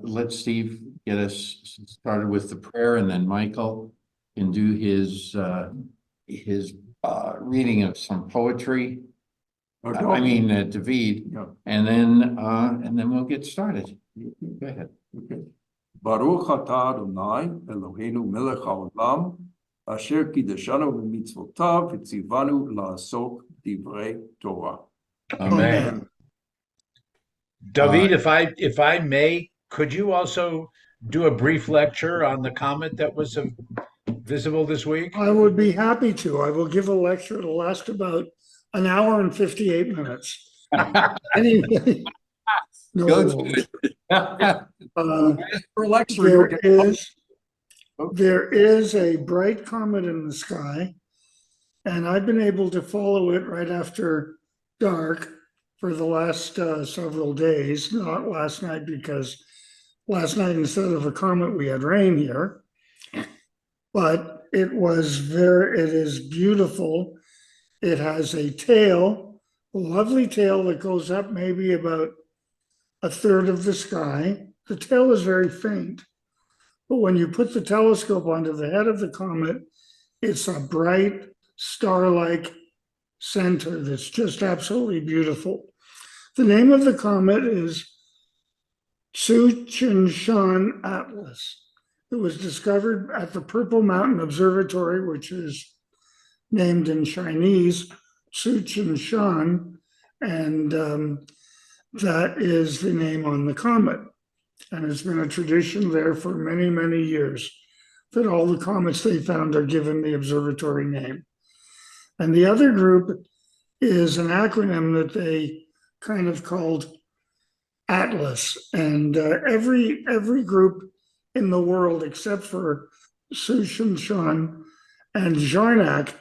let Steve get us started with the prayer, and then Michael can do his reading of some poetry. I mean, David, Yeah. and then we'll get started. Go ahead. Okay. Baruch atah Adonai Eloheinu melech haolam asher kideshanu b'mitzvotav v'tzivanu la'asok divrei Torah. Amen. David, if I may, could you also do a brief lecture on the comet that was visible this week? I would be happy to. I will give a lecture. It'll last about an hour and 58 minutes. Anyway, Go For lecture, there is a bright comet in the sky, and I've been able to follow it right after dark for the last several days, not last night, because last night instead of a comet, we had rain here. But it is beautiful. It has a tail, a lovely tail that goes up maybe about a third of the sky. The tail is very faint, but when you put the telescope onto the head of the comet, it's a bright star-like center that's just absolutely beautiful. The name of the comet is Tsuchinshan Atlas. It was discovered at the Purple Mountain Observatory, which is named in Chinese Tsuchinshan, and that is the name on the comet. And it's been a tradition there for many, many years that all the comets they found are given the observatory name. And the other group is an acronym that they kind of called Atlas. And every group in the world, except for Tsuchinshan and Jarnac,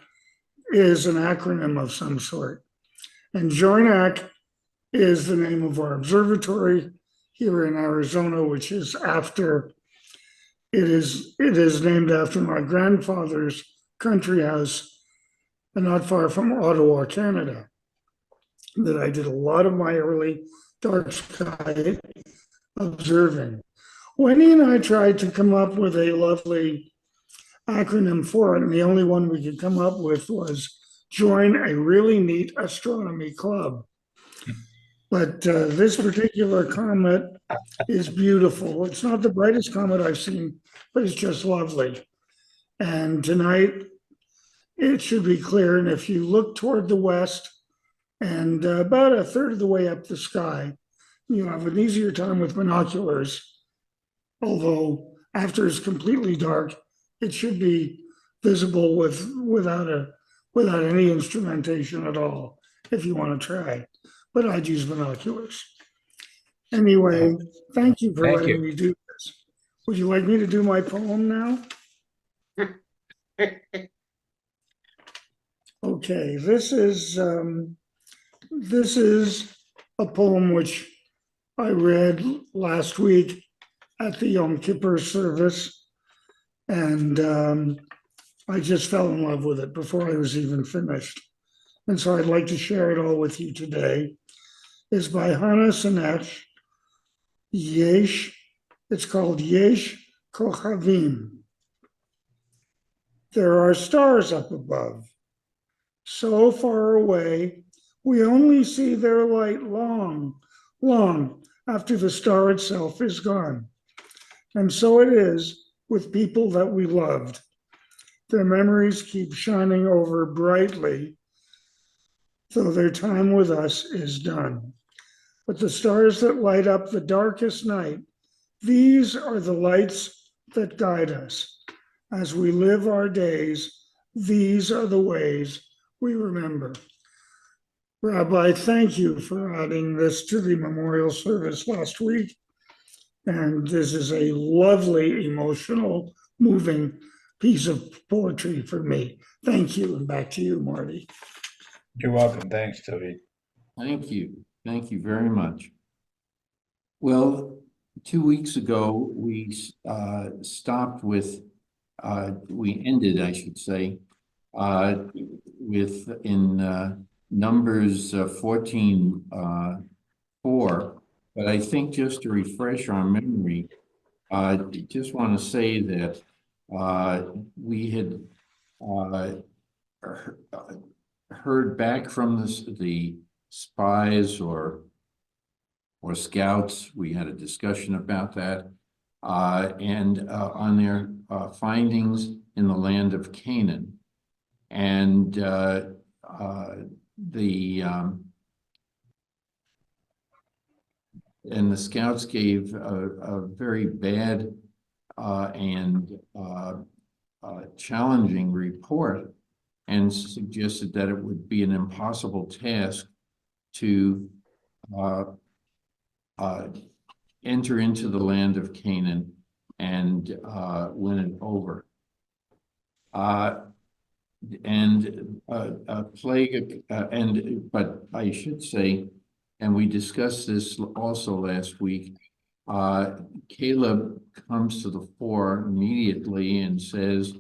is an acronym of some sort. And Jarnac is the name of our observatory here in Arizona, which is after, it is named after my grandfather's country house, and not far from Ottawa, Canada, that I did a lot of my early dark sky observing. Wendy and I tried to come up with a lovely acronym for it, and the only one we could come up with was join a really neat astronomy club. But this particular comet is beautiful. It's not the brightest comet I've seen, but it's just lovely. And tonight, it should be clear. And if you look toward the west and about a third of the way up the sky, you have an easier time with binoculars. Although after it's completely dark, it should be visible without any instrumentation at all, if you want to try. But I'd use binoculars. Anyway, thank you for letting me do this. Would you like me to do my poem now? Okay, this is a poem which I read last week at the Yom Kippur service, and I just fell in love with it before I was even finished. And so I'd like to share it all with you today. It's by Hannah Sanesh. It's called Yesh Kochavim. There are stars up above, so far away, we only see their light long, long after the star itself is gone. And so it is with people that we loved. Their memories keep shining over brightly, though their time with us is done. But the stars that light up the darkest night, these are the lights that guide us. As we live our days, these are the ways we remember. Rabbi, thank you for adding this to the memorial service last week. And this is a lovely, emotional, moving piece of poetry for me. Thank you, and back to you, Marty. You're welcome. Thanks, David. Thank you. Thank you very much. Well, 2 weeks ago, we stopped with, we ended, I should say, in Numbers 14:4, But I think just to refresh our memory, I just want to say that we had heard back from the spies or scouts. We had a discussion about that, and on their findings in the land of Canaan, and the scouts gave a very bad and challenging report, and suggested that it would be an impossible task to enter into the land of Canaan and win it over. And a plague, but I should say, and we discussed this also last week, Caleb comes to the fore immediately and says,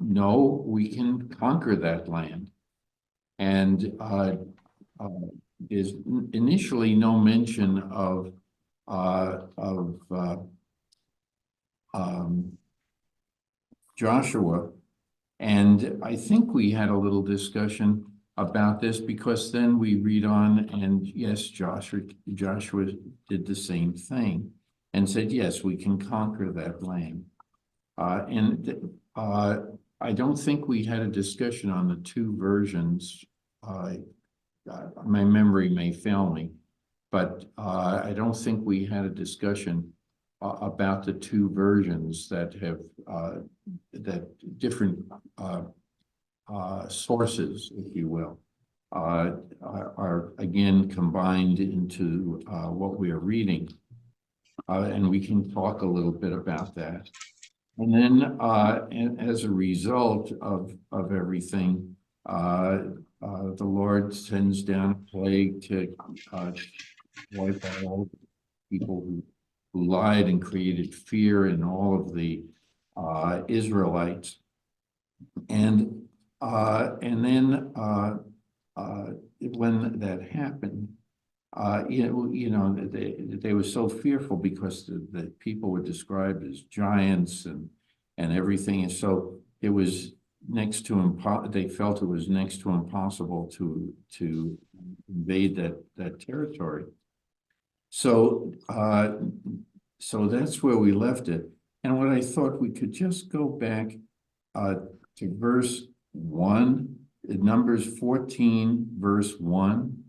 no, we can conquer that land. And there's initially no mention of Joshua. And I think we had a little discussion about this, because then we read on, and yes, Joshua did the same thing and said, yes, we can conquer that land. I don't think we had a discussion on the two versions. My memory may fail me, but I don't think we had a discussion about the two versions that have that different sources, if you will, are again combined into what we are reading, and we can talk a little bit about that. And then, and as a result of everything, the Lord sends down a plague to wipe out all the people who lied and created fear in all of the Israelites. And then when that happened, they were so fearful because the people were described as giants and everything, and so it was next to they felt it was next to impossible to invade that territory. So so that's where we left it. And what I thought, we could just go back to verse 1, Numbers 14, verse 1,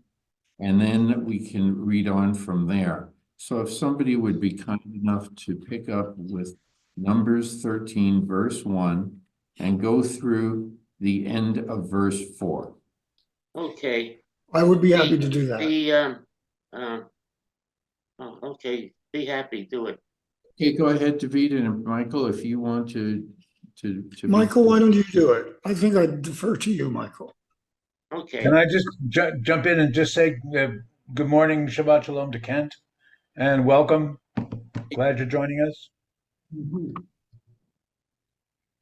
and then we can read on from there. So if somebody would be kind enough to pick up with Numbers 13, verse 1, and go through the end of verse 4. Okay. I would be happy to do that. Okay, be happy, do it. Okay, go ahead, David, and Michael, if you want to Michael, why don't you do it? I think I defer to you, Michael. Okay. Can I just jump in and just say good morning, Shabbat Shalom to Kent, and welcome. Glad you're joining us.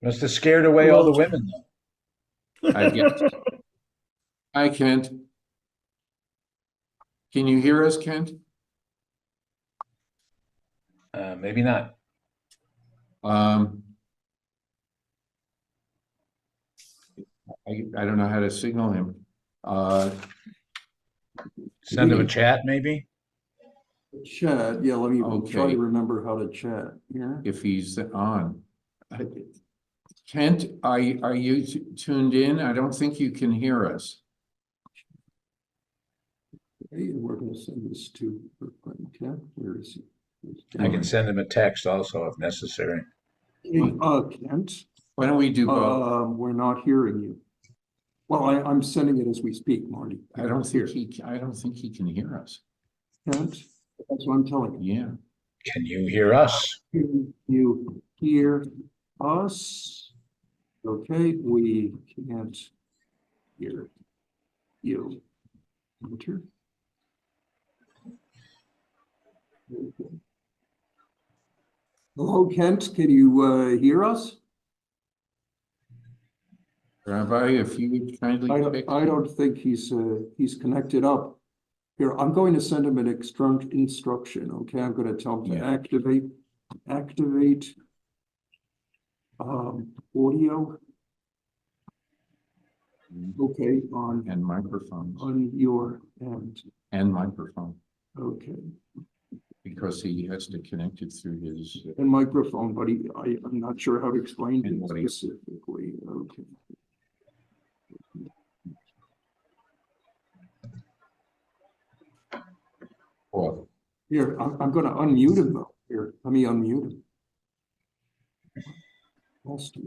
Must have scared away all the women, though. I guess. Hi, Kent. Can you hear us, Kent? Maybe not. I don't know how to signal him. Send him a chat, maybe. Chat, yeah, let me try Okay. to remember how to chat here. If he's on. Kent, are you tuned in? I don't think you can hear us. Okay, and we're gonna send this to her friend Kent. Where is he? I can send him a text also if necessary. Kent, Why don't we do both? we're not hearing you. Well, I'm sending it as we speak, Marty. I don't think he can hear us. Kent, that's what I'm telling you. Yeah. Can you hear us? Can you hear us? Okay, we can't hear you. Enter. Okay. Hello, Kent, can you hear us? Rabbi, if you would kindly pick. I don't think he's connected up. Here, I'm going to send him an instruction, okay? I'm gonna tell him to Yeah. activate audio, okay, And microphones on your end, and microphone, okay. because he has to connect it through his. And microphone, but I'm not sure how to explain And it what he- specifically, okay. Oh, Here, I'm gonna unmute him though. Here, let me unmute him. So,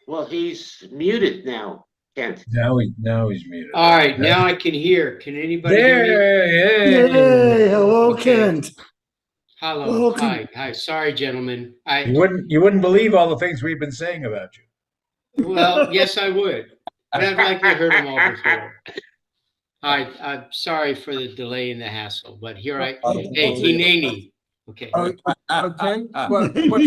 Well, he's muted now, Kent. Now he's muted. All right, now I can hear. Can anybody hear me? There, Yay, hello, Okay. Kent. Hello, Welcome. hi. Sorry, gentlemen. You wouldn't believe all the things we've been saying about you. Well, yes, I would. But I've likely heard them all before. Hi, I'm sorry for the delay and the hassle, but here hey, Hineni. Okay. Okay, but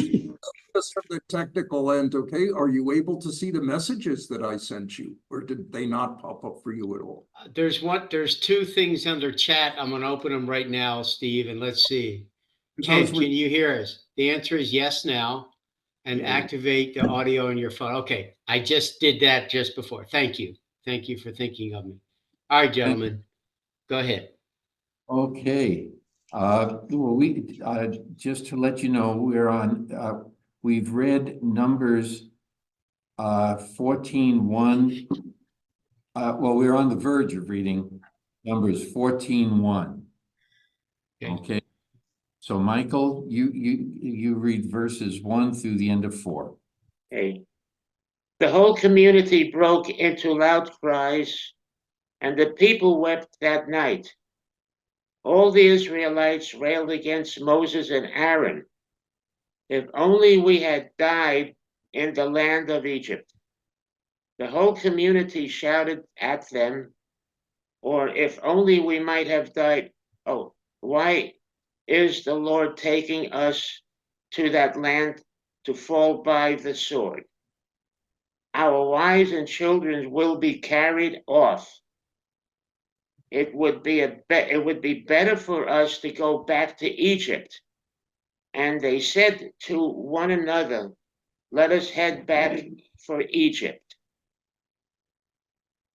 just from the technical end, okay, are you able to see the messages that I sent you, or did they not pop up for you at all? There's two things under chat. I'm gonna open them right now, Steve, and let's see. Ken, Because can you hear us? The answer is yes now. And Yeah. activate the audio on your phone. Okay, I just did that just before. Thank you. Thank you for thinking of me. All right, gentlemen, go ahead. okay, well, just to let you know, we've read Numbers 14:1. Well, we're on the verge of reading Numbers 14:1. Okay. Okay, so Michael, you read verses 1 through the end of 4. Okay. The whole community broke into loud cries, and the people wept that night. All the Israelites railed against Moses and Aaron. If only we had died in the land of Egypt. The whole community shouted at them, or if only we might have died. Oh, why is the Lord taking us to that land to fall by the sword? Our wives and children will be carried off. It would be better for us to go back to Egypt. And they said to one another, let us head back for Egypt.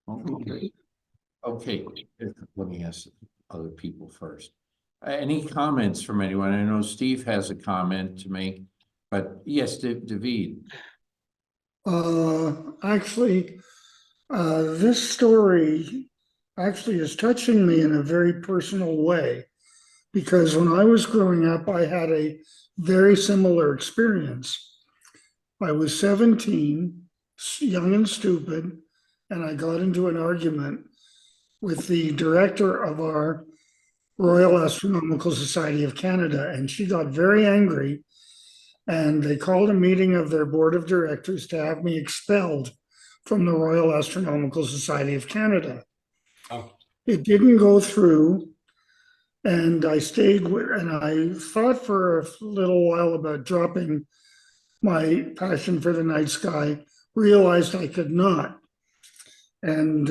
Okay. Okay, let me ask other people first. Any comments from anyone? I know Steve has a comment to make, but yes, David. Actually, this story actually is touching me in a very personal way, because when I was growing up, I had a very similar experience. I was 17, young and stupid, and I got into an argument with the director of our Royal Astronomical Society of Canada, and she got very angry, and they called a meeting of their board of directors to have me expelled from the Royal Astronomical Society of Canada. Oh. It didn't go through, and I stayed with, and I thought for a little while about dropping my passion for the night sky, realized I could not. And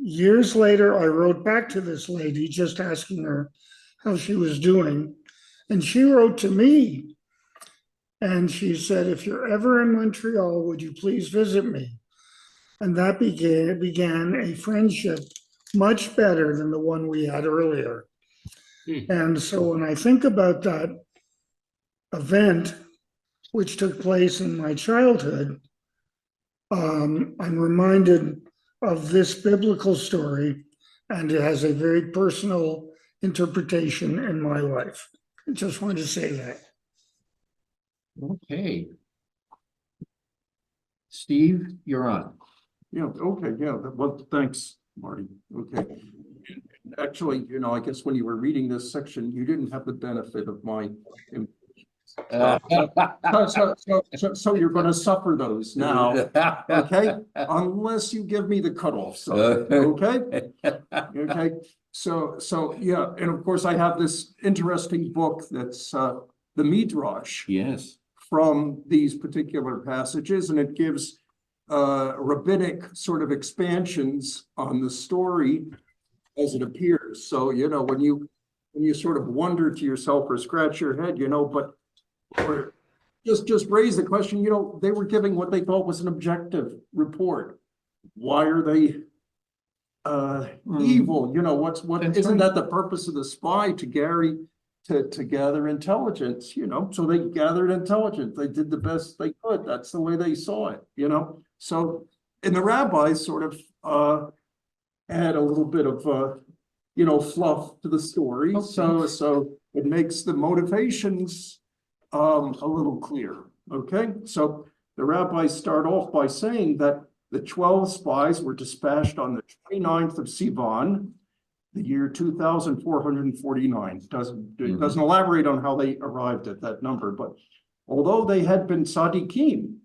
years later, I wrote back to this lady just asking her how she was doing. And she wrote to me and she said, if you're ever in Montreal, would you please visit me? And that began a friendship much better than the one we had earlier. And so when I think about that event, which took place in my childhood, I'm reminded of this biblical story, and it has a very personal interpretation in my life. I just wanted to say that. Okay. Steve, you're on. Yeah, okay, yeah, well, thanks, Marty, okay. Actually, I guess when you were reading this section, you didn't have the benefit of my. So you're gonna suffer those now, okay? Unless you give me the cutoff, so, okay? Okay, so, yeah, and of course I have this interesting book that's, the Midrash Yes. from these particular passages, and it gives rabbinic sort of expansions on the story as it appears. So, when you sort of wonder to yourself or scratch your head, or just raise the question, they were giving what they thought was an objective report. Why are they evil? That's Isn't right. that the purpose of the spy, to gather intelligence, so they gathered intelligence. They did the best they could. That's the way they saw it, So, and the rabbis sort of add a little bit of fluff to the story. Okay. So it makes the motivations a little clearer. Okay, so the rabbis start off by saying that the 12 spies were dispatched on the 29th of Sivan, the year 2449. It doesn't elaborate on how they arrived at that number, but although they had been tzaddikim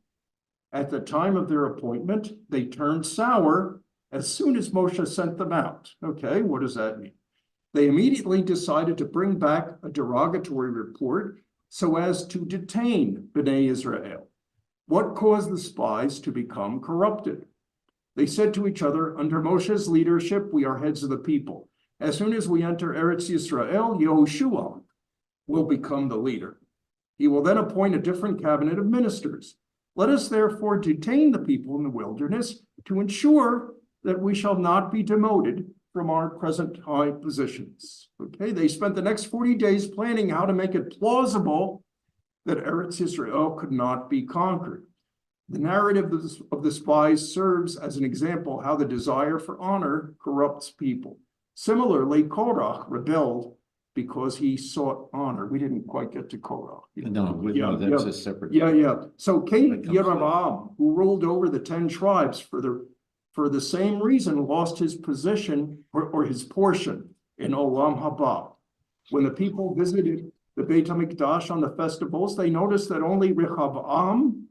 at the time of their appointment, they turned sour as soon as Moshe sent them out. Okay, what does that mean? They immediately decided to bring back a derogatory report so as to detain Bnei Israel. What caused the spies to become corrupted? They said to each other, under Moshe's leadership, we are heads of the people. As soon as we enter Eretz Yisrael, Yehoshua will become the leader. He will then appoint a different cabinet of ministers. Let us therefore detain the people in the wilderness to ensure that we shall not be demoted from our present high positions. Okay, they spent the next 40 days planning how to make it plausible that Eretz Yisrael could not be conquered. The narrative of the spies serves as an example how the desire for honor corrupts people. Similarly, Korach rebelled because he sought honor. We didn't quite get to Korach. No, that's a separate. Yeah. So King That comes Yeroboam, who ruled over the 10 tribes for the same reason, lost his position or his portion in Olam Haba. When the people visited the Beit HaMikdash on the festivals, they noticed that only Rehoboam,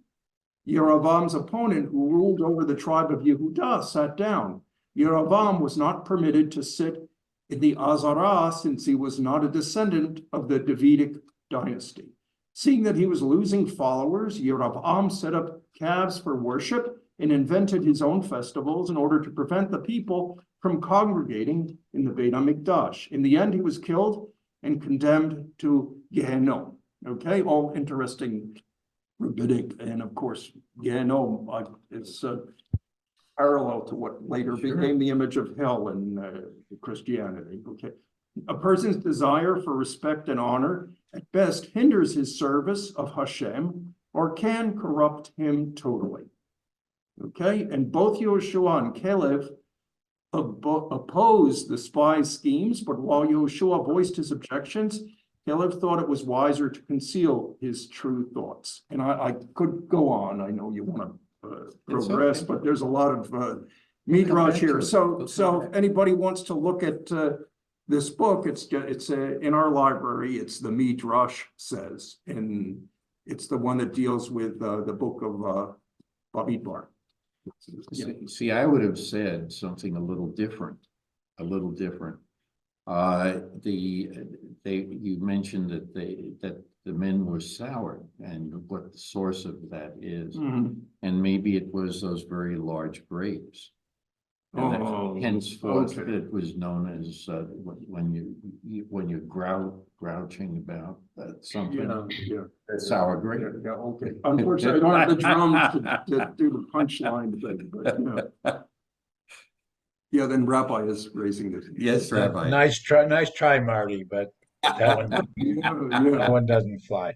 Yeroboam's opponent, who ruled over the tribe of Yehudah, sat down. Yeroboam was not permitted to sit in the Azarah since he was not a descendant of the Davidic dynasty. Seeing that he was losing followers, Yeroboam set up calves for worship and invented his own festivals in order to prevent the people from congregating in the Beit HaMikdash. In the end, he was killed and condemned to Gehenom. Okay, all interesting rabbinic, and of course, Gehenom is parallel to what later became the image of hell in Christianity. Okay, a person's desire for respect and honor at best hinders his service of Hashem or can corrupt him totally. Okay, and both Yehoshua and Caleb opposed the spy schemes, but while Yehoshua voiced his objections, Caleb thought it was wiser to conceal his true thoughts. And I could go on. I know you want to progress, okay. but there's a lot of midrash here. So if anybody wants to look at this book, it's in our library. It's the Midrash Says, and it's the one that deals with the book of Bamidbar. See, I would have said something a little different. You mentioned that the men were sour, and what the source of that is, and maybe it was those very large grapes. And that henceforth, okay. it was known as when you're grouching about something. Yeah. Sour grape. Yeah, okay. Unfortunately, I don't have the drums to do the punchline thing, but yeah, then Rabbi is raising this. Yes, Rabbi. Nice try, Marty, but that one doesn't fly.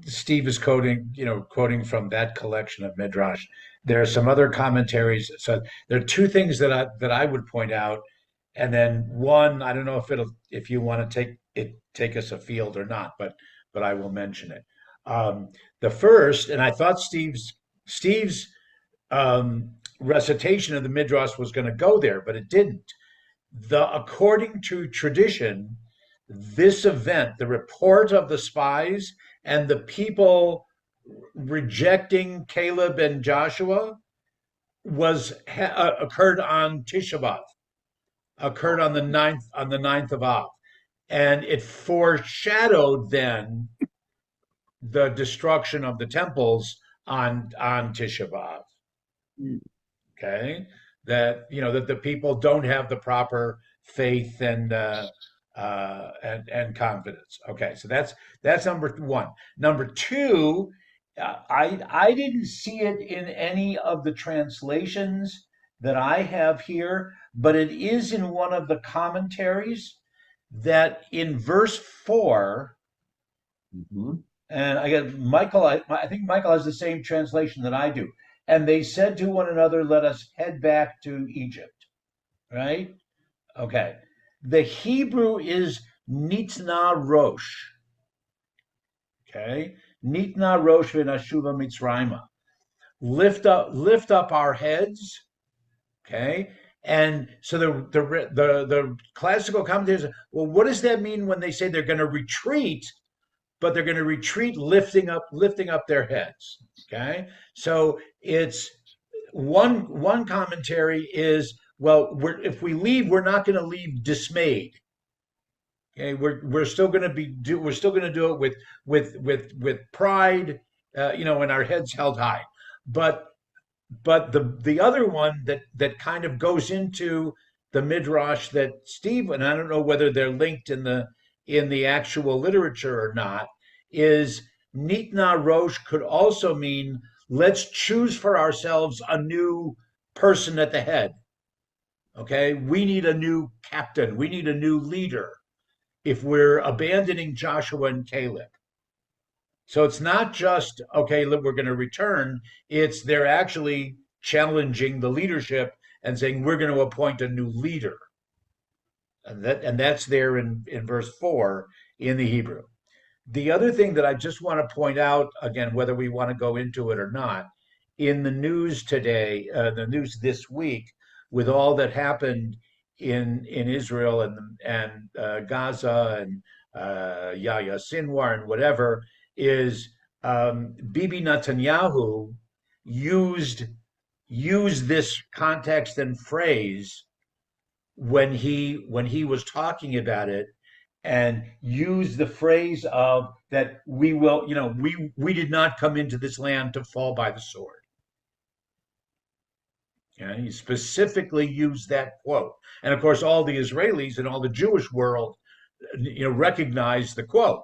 Steve is quoting from that collection of midrash. There are some other commentaries. So there are two things that I would point out, and then one, I don't know if you want to take us afield or not, but I will mention it. The first, and I thought Steve's recitation of the midrash was going to go there, but it didn't. According to tradition, this event, the report of the spies and the people rejecting Caleb and Joshua, occurred on Tisha B'Av, occurred on the 9th of Av, and it foreshadowed then the destruction of the temples on Tisha B'Av. Okay, that, that the people don't have the proper faith and confidence. Okay, so that's number one. Number two, I didn't see it in any of the translations that I have here, but it is in one of the commentaries that in verse 4, Mhm. and I got Michael, I think Michael has the same translation that I do. And they said to one another, let us head back to Egypt, right? Okay. The Hebrew is Nitna Rosh. Okay. Nitna Rosh v'nashuva Mitzrayma. Lift up our heads. Okay. And so the classical commentators, well, what does that mean when they say they're going to retreat, but they're going to retreat lifting up their heads? Okay. So it's one commentary is, well, if we leave, we're not going to leave dismayed. Okay, we're still going to we're still going to do it with pride, and our heads held high. But the other one that kind of goes into the midrash that Steve, and I don't know whether they're linked in the actual literature or not, is Nitna Rosh could also mean let's choose for ourselves a new person at the head. Okay, we need a new captain, we need a new leader if we're abandoning Joshua and Caleb. So it's not just, okay, look, we're going to return. It's they're actually challenging the leadership and saying, we're going to appoint a new leader. And that's there in verse 4 in the Hebrew. The other thing that I just want to point out, again, whether we want to go into it or not, in the news today, the news this week, with all that happened in Israel and Gaza and Yahya Sinwar and whatever, is Bibi Netanyahu used this context and phrase when he was talking about it, and used the phrase of that we will, we did not come into this land to fall by the sword. He specifically used that quote, and of course, all the Israelis and all the Jewish world, recognized the quote.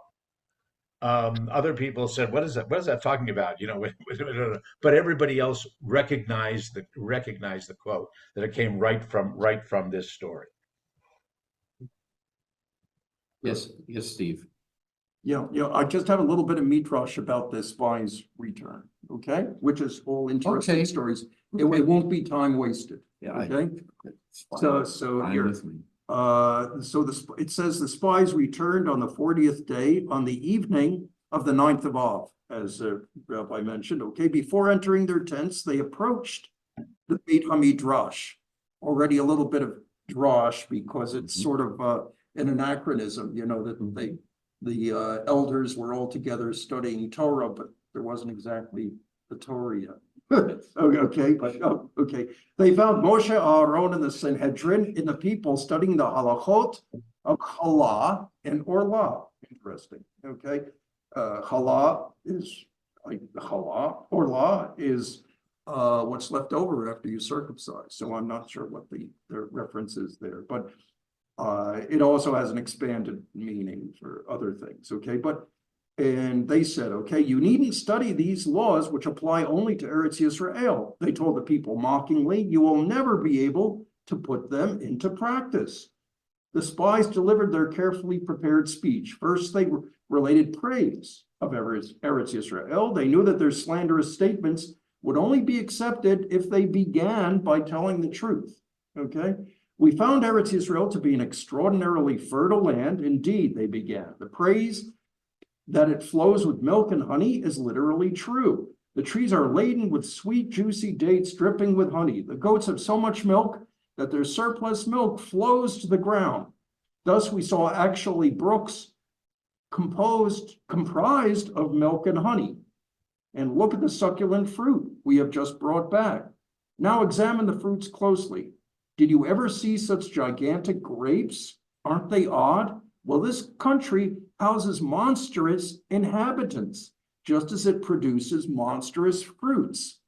Other people said, "What is that? What is that talking about?" But everybody else recognized the quote, that it came right from this story. Yes, Steve. Yeah, I just have a little bit of midrash about the spies' return, okay? Which is all interesting Okay. stories. It won't be time wasted, Yeah, okay? it's fine. So Fine here, with me. it says the spies returned on the 40th day on the evening of the 9th of Av, as Rabbi mentioned, okay? Before entering their tents, they approached the Beit HaMidrash. Already a little bit of drash, because it's sort of an anachronism, that the elders were all together studying Torah, but there wasn't exactly the Torah yet. Okay. They found Moshe, Aaron, and the Sanhedrin in the people studying the halachot of Chala and Orla. Interesting. Okay. Chala is like Chala. Orla is what's left over after you circumcise. So I'm not sure what the reference is there, but it also has an expanded meaning for other things. Okay. And they said, okay, you needn't study these laws, which apply only to Eretz Yisrael. They told the people mockingly, you will never be able to put them into practice. The spies delivered their carefully prepared speech. First, they related praise of Eretz Yisrael. They knew that their slanderous statements would only be accepted if they began by telling the truth. Okay. We found Eretz Yisrael to be an extraordinarily fertile land. Indeed, they began. The praise that it flows with milk and honey is literally true. The trees are laden with sweet, juicy dates dripping with honey. The goats have so much milk that their surplus milk flows to the ground. Thus, we saw actually brooks comprised of milk and honey. And look at the succulent fruit we have just brought back. Now examine the fruits closely. Did you ever see such gigantic grapes? Aren't they odd? Well, this country houses monstrous inhabitants, just as it produces monstrous fruits.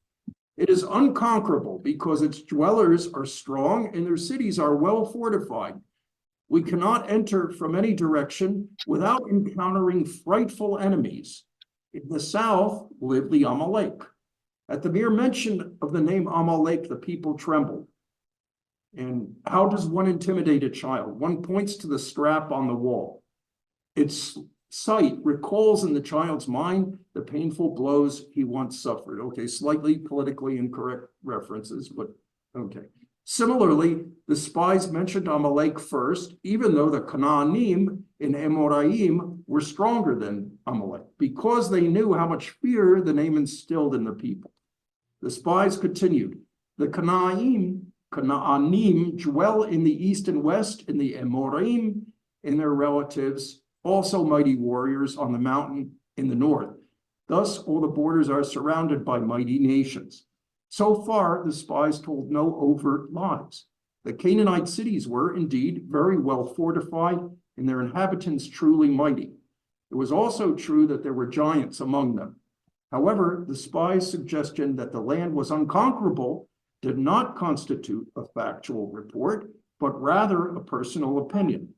It is unconquerable because its dwellers are strong and their cities are well fortified. We cannot enter from any direction without encountering frightful enemies. In the south lived the Amalek. At the mere mention of the name Amalek, the people trembled. And how does one intimidate a child? One points to the strap on the wall. Its sight recalls in the child's mind the painful blows he once suffered. Okay, slightly politically incorrect references, but okay. Similarly, the spies mentioned Amalek first, even though the Canaanim in Emoraim were stronger than Amalek, because they knew how much fear the name instilled in the people. The spies continued, the Canaanim dwell in the east and west, and the Emoraim and their relatives, also mighty warriors on the mountain in the north. Thus, all the borders are surrounded by mighty nations. So far, the spies told no overt lies. The Canaanite cities were indeed very well fortified and their inhabitants truly mighty. It was also true that there were giants among them. However, the spies' suggestion that the land was unconquerable did not constitute a factual report, but rather a personal opinion.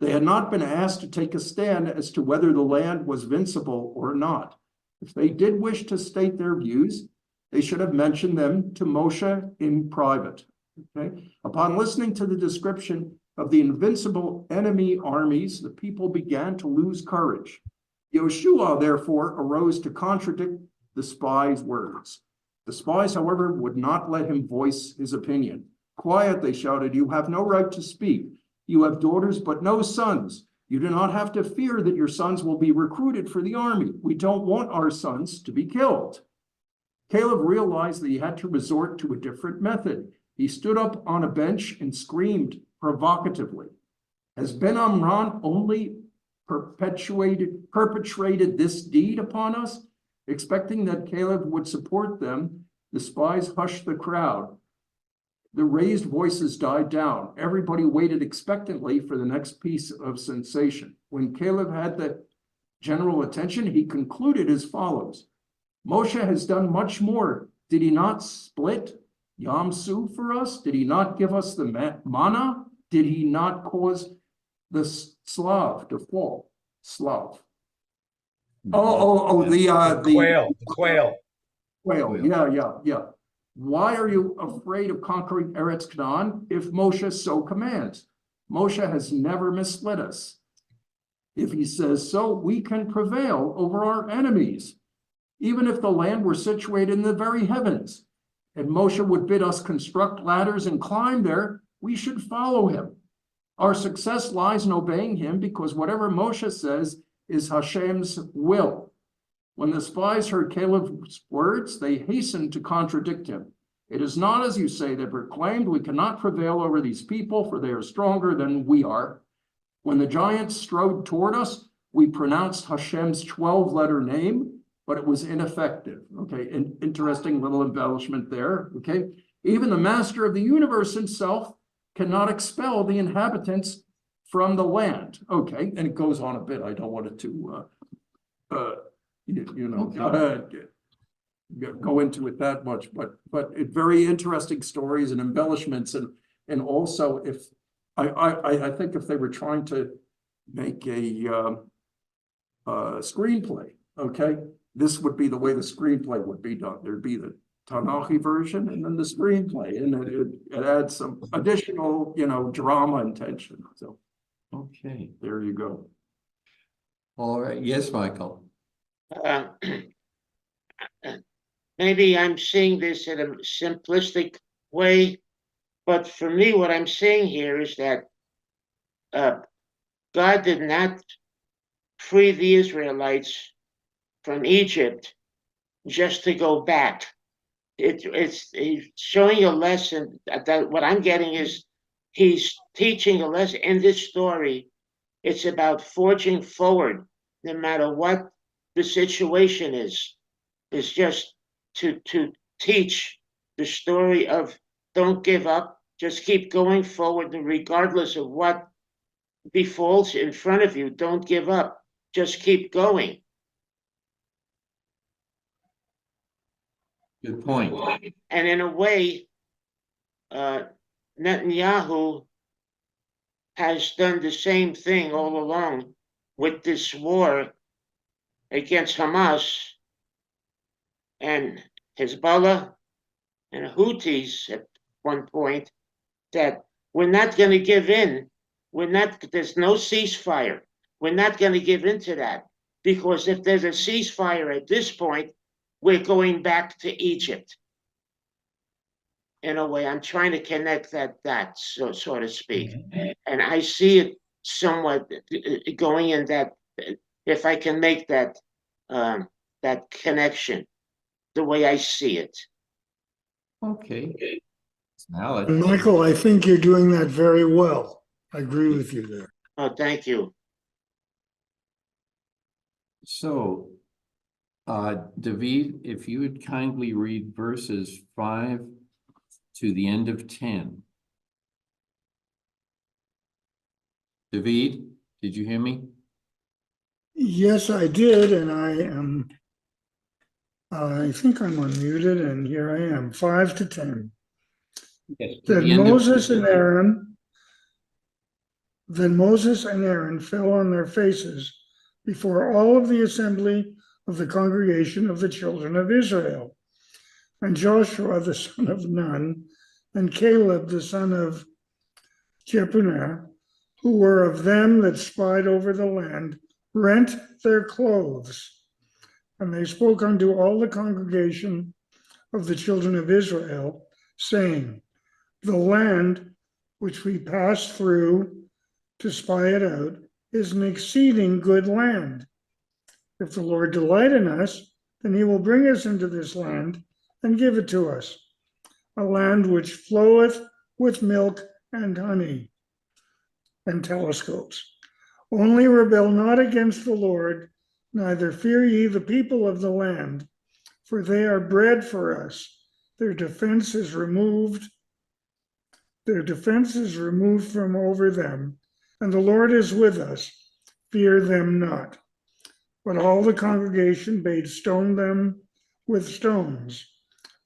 They had not been asked to take a stand as to whether the land was vincible or not. If they did wish to state their views, they should have mentioned them to Moshe in private. Okay? Upon listening to the description of the invincible enemy armies, the people began to lose courage. Yoshua, therefore, arose to contradict the spies' words. The spies, however, would not let him voice his opinion. Quiet, they shouted, you have no right to speak. You have daughters, but no sons. You do not have to fear that your sons will be recruited for the army. We don't want our sons to be killed. Caleb realized that he had to resort to a different method. He stood up on a bench and screamed provocatively. Has Ben Amram only perpetrated this deed upon us? Expecting that Caleb would support them, the spies hushed the crowd. The raised voices died down. Everybody waited expectantly for the next piece of sensation. When Caleb had the general attention, he concluded as follows. Moshe has done much more. Did he not split Yam Su for us? Did he not give us the manna? Did he not cause the Slav to fall? Slav. The quail. Quail. Quail. Yeah. Why are you afraid of conquering Eretz Canaan if Moshe so commands? Moshe has never misled us. If he says so, we can prevail over our enemies, even if the land were situated in the very heavens, and Moshe would bid us construct ladders and climb there, we should follow him. Our success lies in obeying him because whatever Moshe says is Hashem's will. When the spies heard Caleb's words, they hastened to contradict him. It is not as you say, they proclaimed, we cannot prevail over these people, for they are stronger than we are. When the giants strode toward us, we pronounced Hashem's 12-letter name, but it was ineffective. Okay, interesting little embellishment there. Okay, even the master of the universe himself cannot expel the inhabitants from the land. Okay, and it goes on a bit. I don't want it to go into it that much, but it very interesting stories and embellishments, and also if I think if they were trying to make a screenplay, okay, this would be the way the screenplay would be done. There'd be the Tanachi version and then the screenplay, and it adds some additional, drama and tension. So, Okay, there you go. all right. Yes, Michael. Uh, maybe I'm seeing this in a simplistic way, but for me, what I'm saying here is that God did not free the Israelites from Egypt just to go back. It's showing a lesson that what I'm getting is he's teaching a lesson in this story. It's about forging forward, no matter what the situation is. It's just to teach the story of don't give up, just keep going forward, regardless of what befalls in front of you. Don't give up, just keep going. Good point. And in a way, Netanyahu has done the same thing all along with this war against Hamas and Hezbollah and Houthis at one point, that we're not going to give in. There's no ceasefire. We're not going to give in to that, because if there's a ceasefire at this point, we're going back to Egypt. In a way, I'm trying to connect that, so to speak. And I see it somewhat going in that, if I can make that connection, the way I see it. Okay. Now, And Michael, I think you're doing that very well. I agree with you there. Oh, thank you. so, David, if you would kindly read verses 5 to the end of 10. David, did you hear me? Yes, I did, and I think I'm unmuted, and here I am, 5 to 10. Yes. To Then the end of Moses and Aaron fell on their faces before all of the assembly of the congregation of the children of Israel. And Joshua the son of Nun and Caleb the son of Jephunneh, who were of them that spied over the land, rent their clothes. And they spoke unto all the congregation of the children of Israel, saying, the land which we passed through to spy it out is an exceeding good land. If the Lord delight in us, then he will bring us into this land and give it to us, a land which floweth with milk and honey. And telescopes. Only rebel not against the Lord, neither fear ye the people of the land, for they are bread for us. Their defense is removed from over them, and the Lord is with us. Fear them not. But all the congregation bade stone them with stones,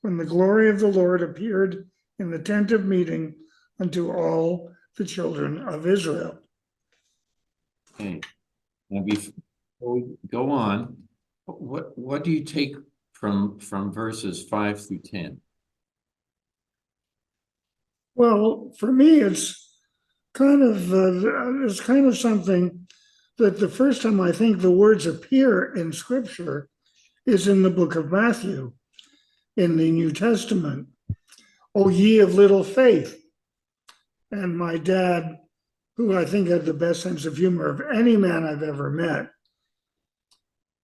when the glory of the Lord appeared in the tent of meeting unto all the children of Israel. Okay. Now, before we go on, what do you take from verses 5 through 10? Well, for me, it's kind of something that the first time I think the words appear in Scripture is in the book of Matthew, in the New Testament. O ye of little faith. And my dad, who I think had the best sense of humor of any man I've ever met,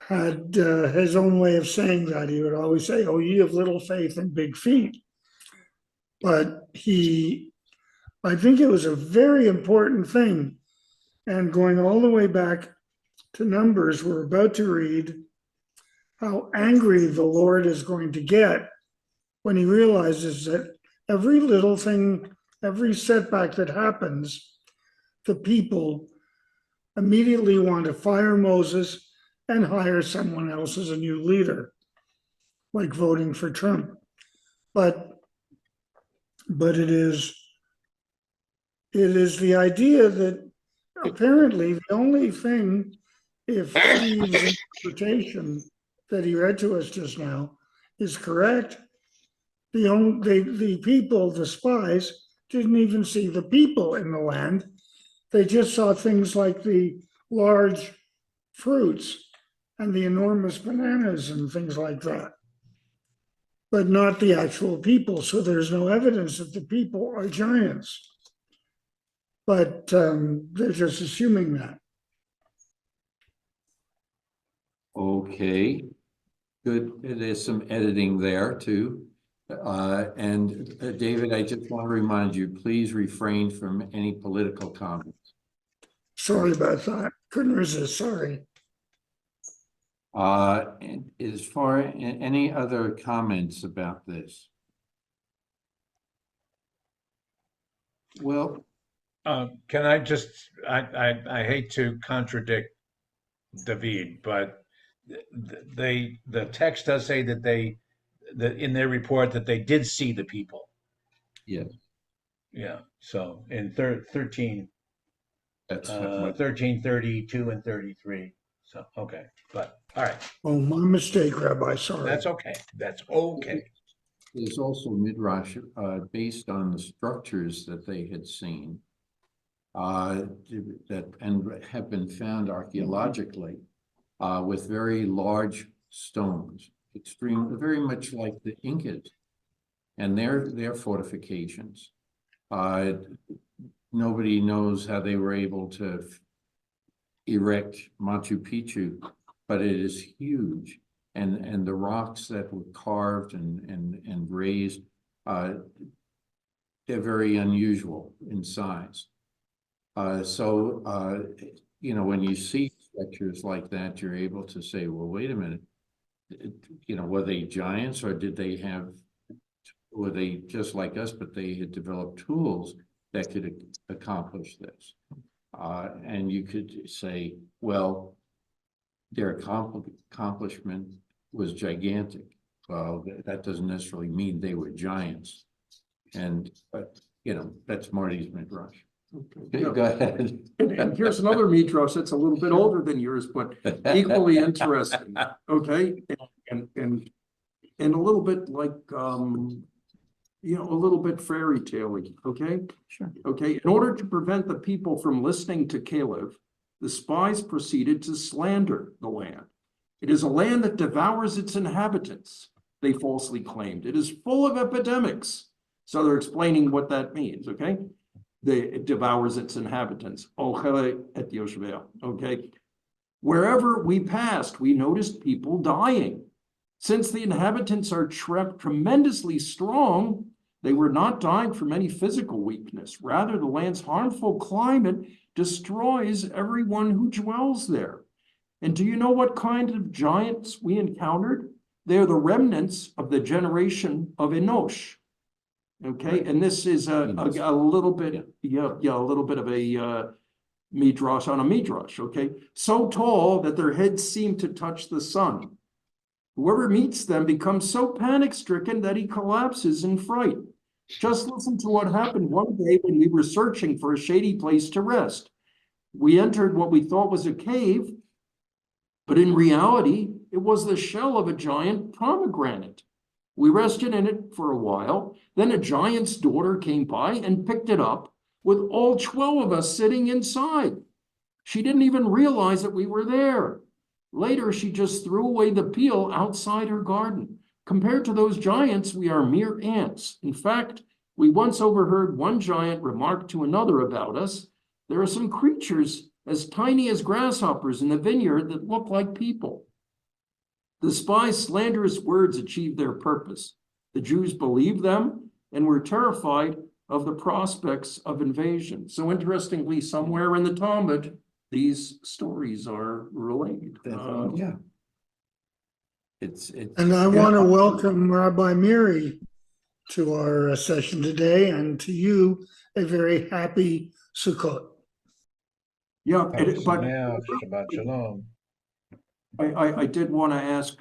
had his own way of saying that. He would always say, "Oh, ye of little faith and big feet." But I think it was a very important thing. And going all the way back to Numbers, we're about to read how angry the Lord is going to get when he realizes that every little thing, every setback that happens, the people immediately want to fire Moses and hire someone else as a new leader, like voting for Trump. But it is the idea that apparently the only thing, if Steve's interpretation that he read to us just now is correct, the people, the spies, didn't even see the people in the land. They just saw things like the large fruits and the enormous bananas and things like that, but not the actual people. So there's no evidence that the people are giants. But they're just assuming that. Okay, good. There's some editing there too. And David, I just want to remind you, please refrain from any political comments. Sorry about that. Couldn't resist. Sorry. And as far as any other comments about this? Well, Can I just, I hate to contradict David, but the text does say that they in their report that they did see the people. Yes, Yeah. So in 13, that's 32 and 33. So, okay. But all right. Oh, my mistake, Rabbi, sorry. That's okay. That's okay. There's also midrash based on the structures that they had seen that and have been found archaeologically with very large stones, very much like the Incas and their fortifications. Nobody knows how they were able to erect Machu Picchu, but it is huge. And the rocks that were carved and raised, they're very unusual in size. You know, when you see structures like that, you're able to say, well, wait a minute, you know, were they giants or were they just like us, but they had developed tools that could accomplish this? And you could say, well, their accomplishment was gigantic. Well, that doesn't necessarily mean they were giants. But you know, that's Marty's midrash. Yeah. Go ahead. And here's another midrash that's a little bit older than yours, but equally interesting, okay? And a little bit like, you know, a little bit fairy tale-y, okay? Sure. Okay, in order to prevent the people from listening to Caleb, the spies proceeded to slander the land. It is a land that devours its inhabitants, they falsely claimed. It is full of epidemics. So they're explaining what that means, okay? It devours its inhabitants. Okay. Wherever we passed, we noticed people dying. Since the inhabitants are tremendously strong, they were not dying from any physical weakness. Rather, the land's harmful climate destroys everyone who dwells there. And do you know what kind of giants we encountered? They're the remnants of the generation of Enosh. Okay, Right. and this is a little bit, a little bit of a midrash on a midrash, okay? So tall that their heads seem to touch the sun. Whoever meets them becomes so panic-stricken that he collapses in fright. Just listen to what happened one day when we were searching for a shady place to rest. We entered what we thought was a cave, but in reality, it was the shell of a giant pomegranate. We rested in it for a while. Then a giant's daughter came by and picked it up with all 12 of us sitting inside. She didn't even realize that we were there. Later, she just threw away the peel outside her garden. Compared to those giants, we are mere ants. In fact, we once overheard one giant remark to another about us. There are some creatures as tiny as grasshoppers in the vineyard that look like people. The spies' slanderous words achieved their purpose. The Jews believed them and were terrified of the prospects of invasion. So interestingly, somewhere in the Talmud, these stories are related. Yeah. It's And I want to welcome Rabbi Miri to our session today, and to you, a very happy Sukkot. Yeah, but Shabbat shalom. I did want to ask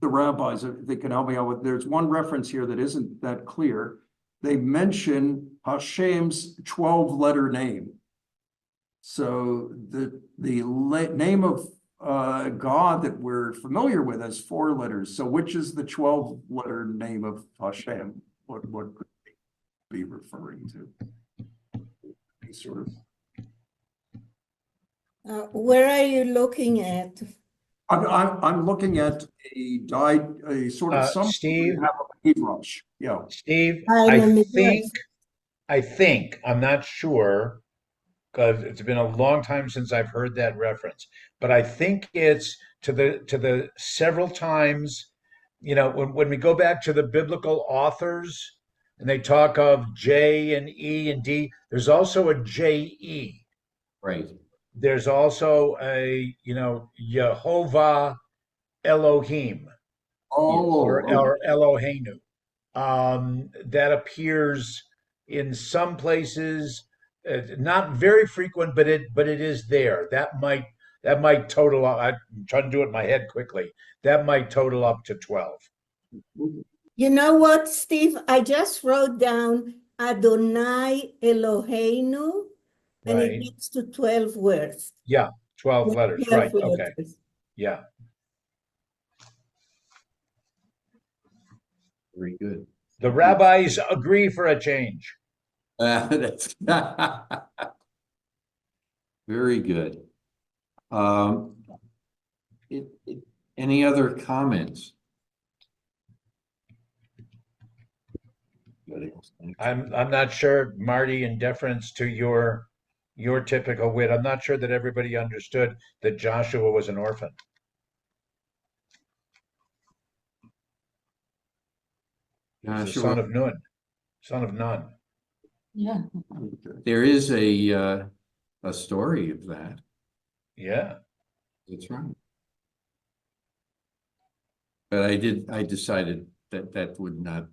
the rabbis if they can help me out with, there's one reference here that isn't that clear. They mention Hashem's 12-letter name. So the name of God that we're familiar with has 4 letters. So which is the 12-letter name of Hashem? What could they be referring to? Any sort of. Where are you looking at? I'm looking at a sort of some Steve? midrash. Yeah. Steve, I'm I think, I'm not sure, because it's been a long time since I've heard that reference, but I think it's to the several times, you know, when we go back to the biblical authors and they talk of J and E and D, there's also a J-E. right. There's also a, you know, Yehovah Elohim or Eloheinu. That appears in some places, not very frequent, but it is there. That might total up. I'm trying to do it in my head quickly. That might total up to 12. You know what, Steve? I just wrote down Adonai Eloheinu, and it Right. gets to 12 words. Yeah, 12 letters, 12 right, okay, letters. yeah. Very good. The rabbis agree for a change. That's very good. Um, any other comments? I'm not sure, Marty, in deference to your typical wit, I'm not sure that everybody understood that Joshua was an orphan. The son of Nun, son of Nun. Yeah. There is a story of that. Yeah. That's right. But I decided that that would not.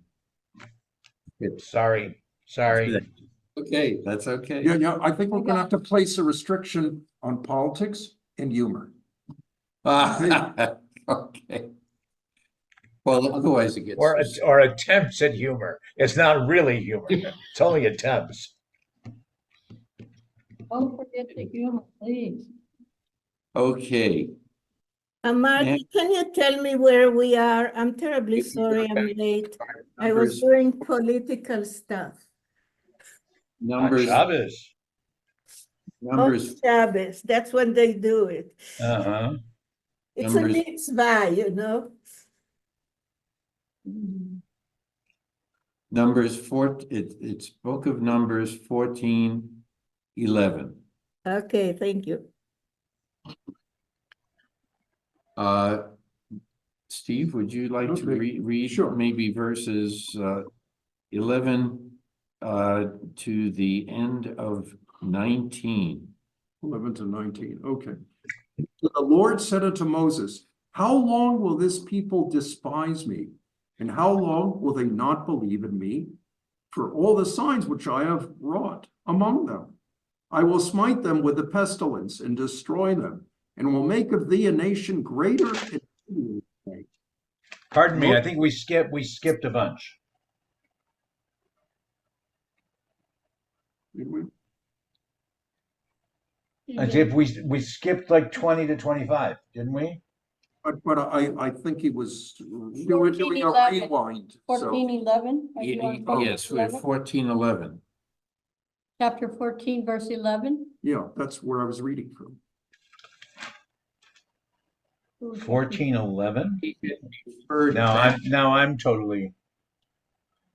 Sorry. Okay, that's okay. Yeah, I think we're gonna have to place a restriction on politics and humor. Okay. Well, otherwise it gets. Or attempts at humor. It's not really humor. It's only attempts. Don't forget the humor, please. Okay. Marty, can you tell me where we are? I'm terribly sorry I'm late. I was doing political stuff. On Shabbos. Numbers. Shabbos, that's when they do it. Uh-huh. It's Numbers. a mitzvah, you know? Numbers it's Book of Numbers 14:11. Okay, thank you. Steve, would you like to read Sure. maybe verses 11 to the end of 19? 11 to 19, okay. The Lord said unto Moses, how long will this people despise me? And how long will they not believe in me? For all the signs which I have wrought among them, I will smite them with the pestilence and destroy them, and will make of thee a nation greater. Pardon me, I think we skipped a bunch. As if we skipped like 20 to 25, didn't we? But I think he was, we were doing a 14:11. rewind. So 14:11. Are you on Yes, we're 14:11? 14:11. Chapter 14, verse 11. yeah, that's where I was reading from. 14:11. Heard Now I'm totally.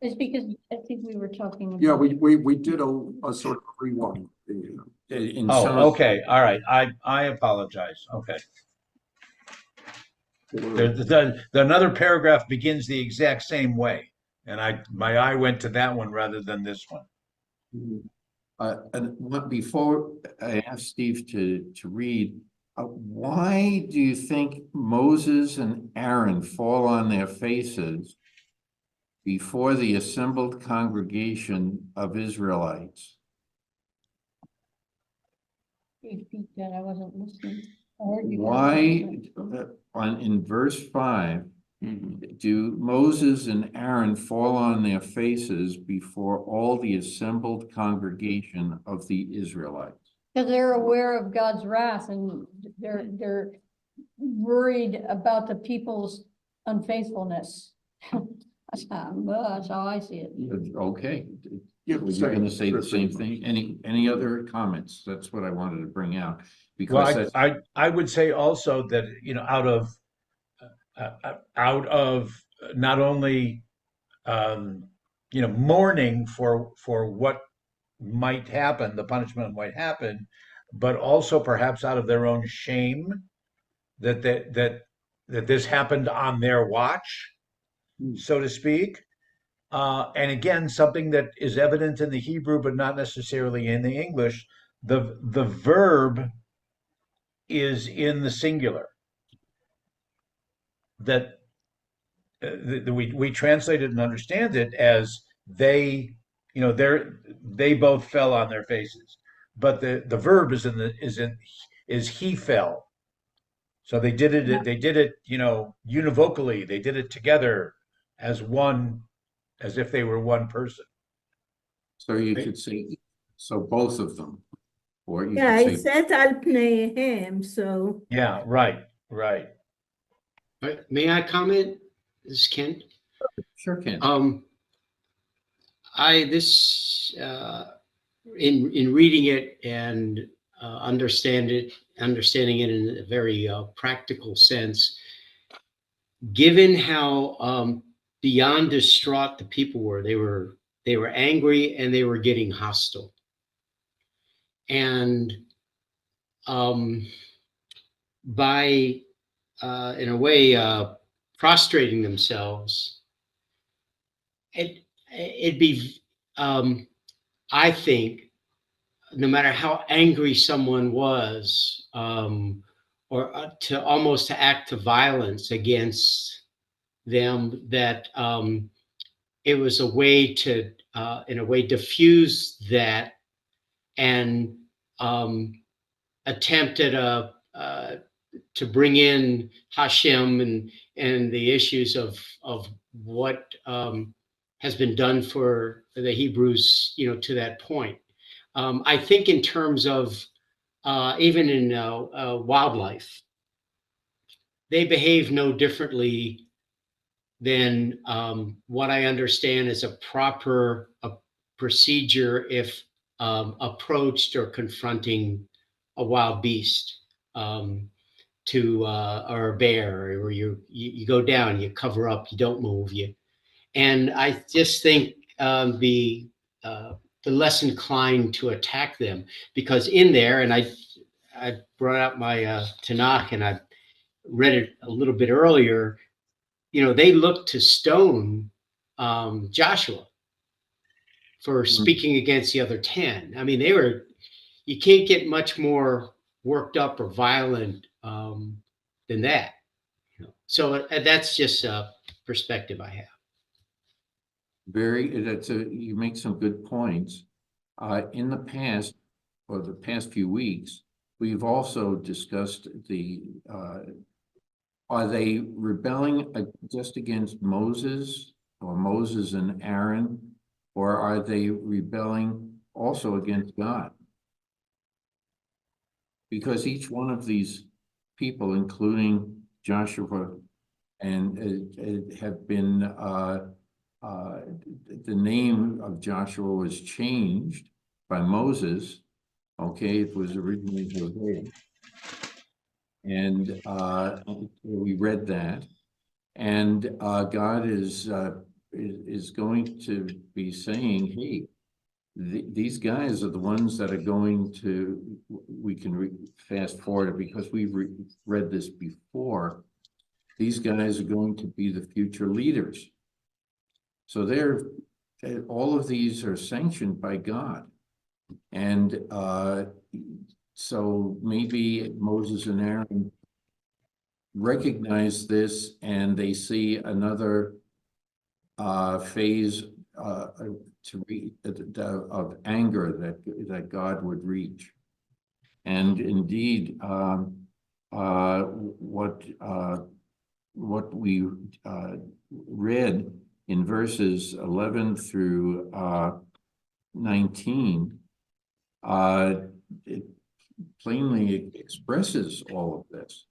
It's because I think we were talking about. Yeah, we did a sort of rewind. in some of- Okay, all right. I apologize. Okay. Another paragraph begins the exact same way, and my eye went to that one rather than this one. And before I ask Steve to read, why do you think Moses and Aaron fall on their faces before the assembled congregation of Israelites? Repeat that, I wasn't listening. I heard you. Why, in verse 5, do Moses and Aaron fall on their faces before all the assembled congregation of the Israelites? Because they're aware of God's wrath and they're worried about the people's unfaithfulness. That's how I see it. Okay, Yeah, well, you're gonna say the same thing. Any other comments? That's what I wanted to bring out. Because Well, I would say also that, out of not only mourning for what might happen, the punishment might happen, but also perhaps out of their own shame that this happened on their watch, so to speak. And again, something that is evident in the Hebrew, but not necessarily in the English, the verb is in the singular. That we translate it and understand it as they both fell on their faces, but the verb is he fell. So they did it univocally. They did it together. as one, as if they were one person. So you could say, so both of them, or you Yeah, could it say, said Al Pneihem, so Yeah, right, right. But may I comment? This is Ken. sure can. In reading it and understanding it in a very practical sense, given how beyond distraught the people were, they were angry and they were getting hostile, and by in a way prostrating themselves, it'd be I think, no matter how angry someone was, or to almost to act to violence against them, that it was a way to, in a way, diffuse that and attempt at to bring in Hashem and the issues of what has been done for the Hebrews, to that point. I think in terms of even in wildlife, they behave no differently than what I understand is a proper procedure if approached or confronting a wild beast, or a bear, or you go down, you cover up, you don't move, and I just think the less inclined to attack them, because in there, and I brought out my Tanakh and I read it a little bit earlier. They looked to stone Joshua for speaking against the other 10. I mean, you can't get much more worked up or violent than that. So that's just a perspective I have. You make some good points. In the past, or the past few weeks, we've also discussed are they rebelling just against Moses or Moses and Aaron, or are they rebelling also against God? Because each one of these people, including Joshua, and have been the name of Joshua was changed by Moses. Okay, it was originally Hosea. And we read that. And God is going to be saying, hey, these guys are the ones that are going to, we can fast forward because we've read this before. These guys are going to be the future leaders. So all of these are sanctioned by God. And so maybe Moses and Aaron recognize this and they see another phase of anger that God would reach. And indeed, what we read in verses 11 through 19, it plainly expresses all of this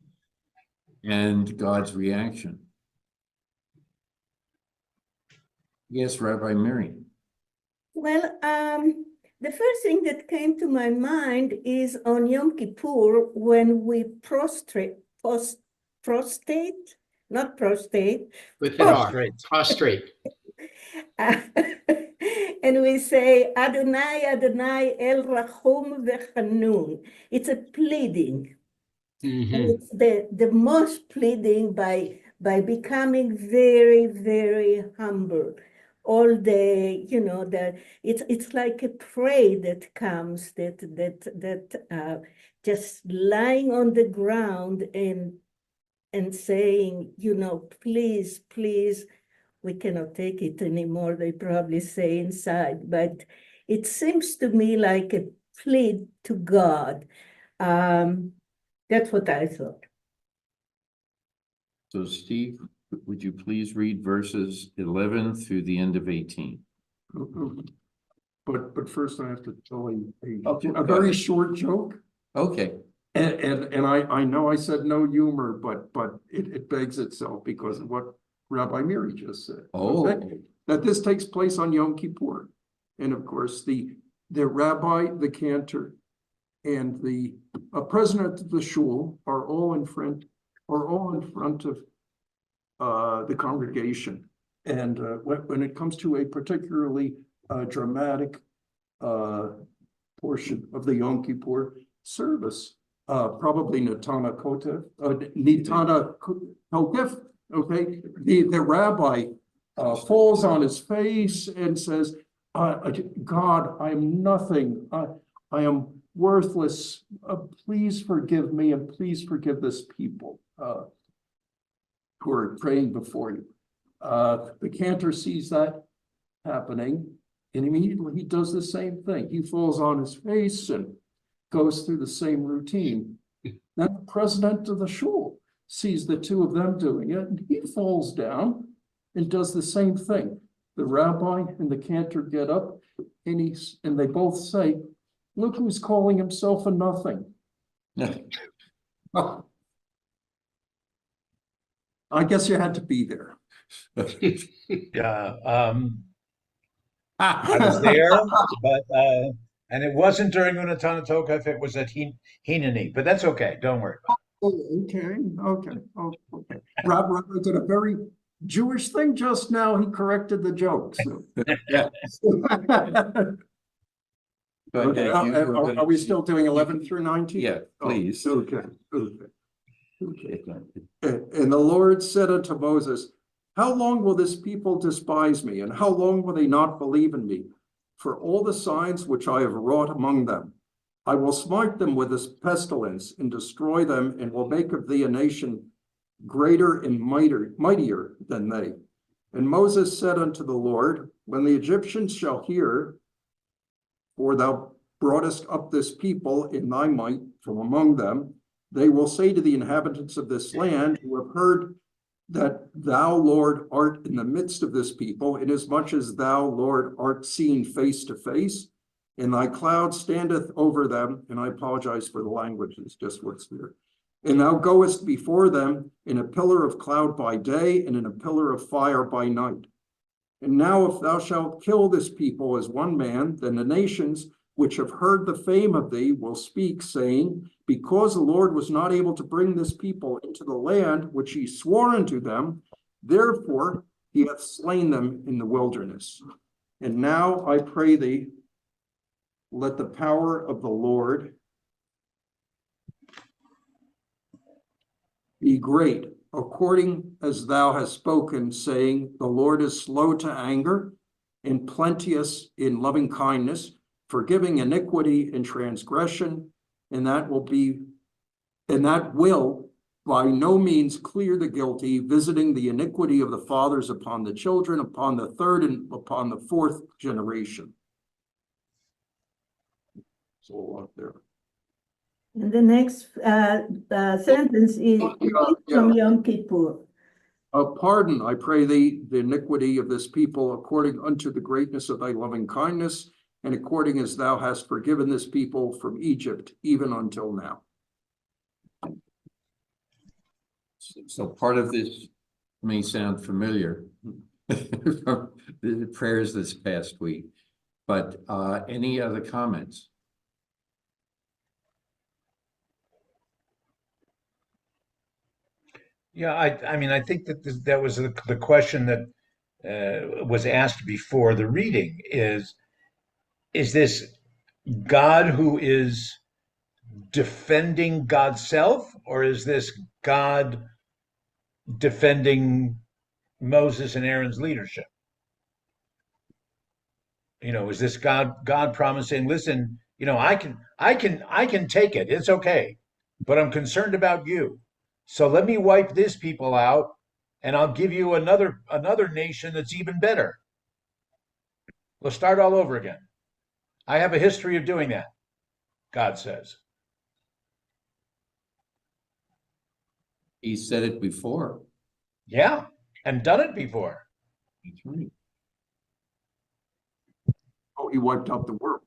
and God's reaction. Yes, Rabbi Mary. well, the first thing that came to my mind is on Yom Kippur when we prostrate, not prostate, With an R, prostrate. and we say, Adonai, Adonai, El Rachum Vechanun. It's a pleading. And it's the most pleading by becoming very, very humble. All the, it's like a prayer that comes that just lying on the ground and saying, please, please, we cannot take it anymore, they probably say inside, but it seems to me like a plea to God. That's what I thought. So Steve, would you please read verses 11 through the end of 18? But first I have to tell Okay, a go very ahead. short joke. Okay, And I know I said no humor, but it begs itself because of what Rabbi Miri just said. oh, Okay? That this takes place on Yom Kippur. And of course, the rabbi, the cantor, and the president of the shul are all in front of the congregation. And when it comes to a particularly dramatic portion of the Yom Kippur service, probably Natana Kotev, Nitana Kotev, okay? The rabbi falls on his face and says, God, I am nothing. I am worthless. Please forgive me and please forgive this people who are praying before you. The cantor sees that happening and immediately he does the same thing. He falls on his face and goes through the same routine. Then the president of the shul sees the two of them doing it and he falls down and does the same thing. The rabbi and the cantor get up and they both say, look who's calling himself a nothing. I guess you had to be there. Yeah, I was there, but and it wasn't during Unatana Tokef, it was at Hineni, but that's okay. Don't worry about Okay. Rob did a very Jewish thing just now. He corrected the joke. So. yeah. Okay. Are we still doing 11 through 19? Yeah, please. Oh, okay. And the Lord said unto Moses, how long will this people despise me, and how long will they not believe in me? For all the signs which I have wrought among them, I will smite them with this pestilence and destroy them, and will make of thee a nation greater and mightier than they. And Moses said unto the Lord, when the Egyptians shall hear, for thou broughtest up this people in thy might from among them, they will say to the inhabitants of this land who have heard that thou, Lord, art in the midst of this people, inasmuch as thou, Lord, art seen face to face, and thy cloud standeth over them. And I apologize for the language, it's just what's there. And thou goest before them in a pillar of cloud by day and in a pillar of fire by night. And now if thou shalt kill this people as one man, then the nations which have heard the fame of thee will speak, saying, because the Lord was not able to bring this people into the land which he swore unto them, therefore he hath slain them in the wilderness. And now I pray thee, let the power of the Lord be great, according as thou hast spoken, saying, the Lord is slow to anger and plenteous in loving kindness, forgiving iniquity and transgression, and that will by no means clear the guilty, visiting the iniquity of the fathers upon the children, upon the third and upon the fourth generation. So up there. And the next sentence is from Yom Kippur. Pardon, I pray thee, the iniquity of this people according unto the greatness of thy loving kindness, and according as thou hast forgiven this people from Egypt, even until now. So part of this may sound familiar from the prayers this past week, but any other comments? Yeah, I mean, I think that that was the question that was asked before the reading is this God who is defending God's self, or is this God defending Moses and Aaron's leadership? You know, is this God promising, listen, you know, I can take it. It's okay. But I'm concerned about you. So let me wipe this people out and I'll give you another nation that's even better. We'll start all over again. I have a history of doing that, God says. He said it before. Yeah, and done it before. That's right. Oh, he wiped out the world.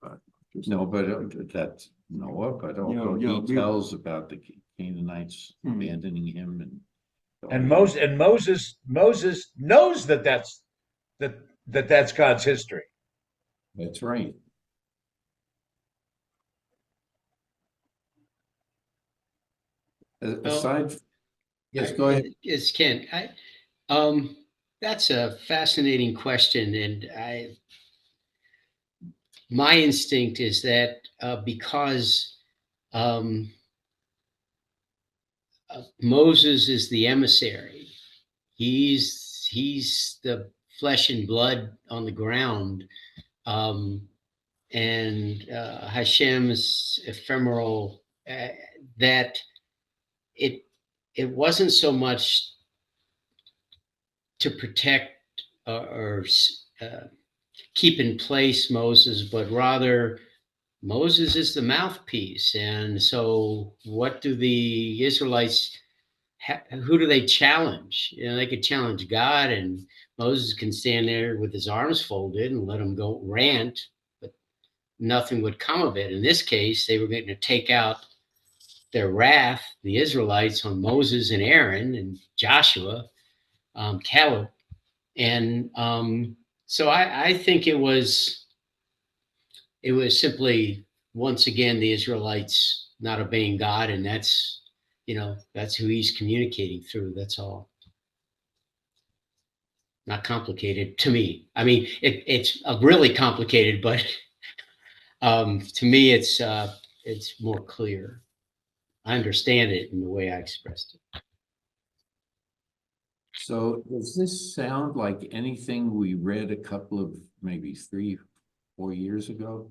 But No, but that's Noah, but also yeah, he tells about the Canaanites Hmm. abandoning him And Moses knows that that's God's history. That's right. Aside, yes, go ahead. It's Ken. That's a fascinating question, and my instinct is that because Moses is the emissary, he's the flesh and blood on the ground, and Hashem's ephemeral. That it wasn't so much to protect or keep in place Moses, but rather Moses is the mouthpiece. And so, what do the Israelites? Who do they challenge? You know, they could challenge God, and Moses can stand there with his arms folded and let him go rant, but nothing would come of it. In this case, they were going to take out their wrath, the Israelites, on Moses and Aaron and Joshua, Caleb. And so I think it was simply, once again, the Israelites not obeying God, and that's who he's communicating through. That's all. Not complicated to me. I mean, it's really complicated, but to me, it's more clear. I understand it in the way I expressed it. So does this sound like anything we read a couple of maybe 3, 4 years ago?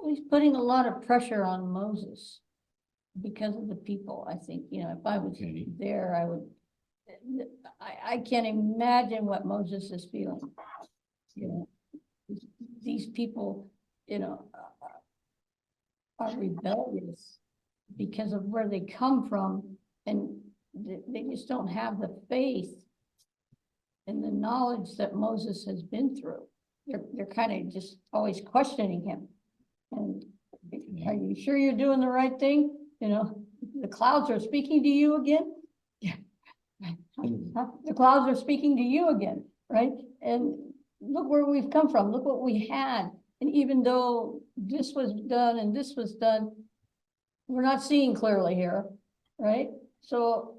He's putting a lot of pressure on Moses because of the people. I think, if I was Okay. there, I would, I can't imagine what Moses is feeling. These people, are rebellious because of where they come from, and they just don't have the faith and the knowledge that Moses has been through. They're kind of just always questioning him. And are you sure you're doing the right thing? The clouds are speaking to you again. The clouds are speaking to you again, right? And look where we've come from. Look what we had. And even though this was done and this was done, we're not seeing clearly here, right? So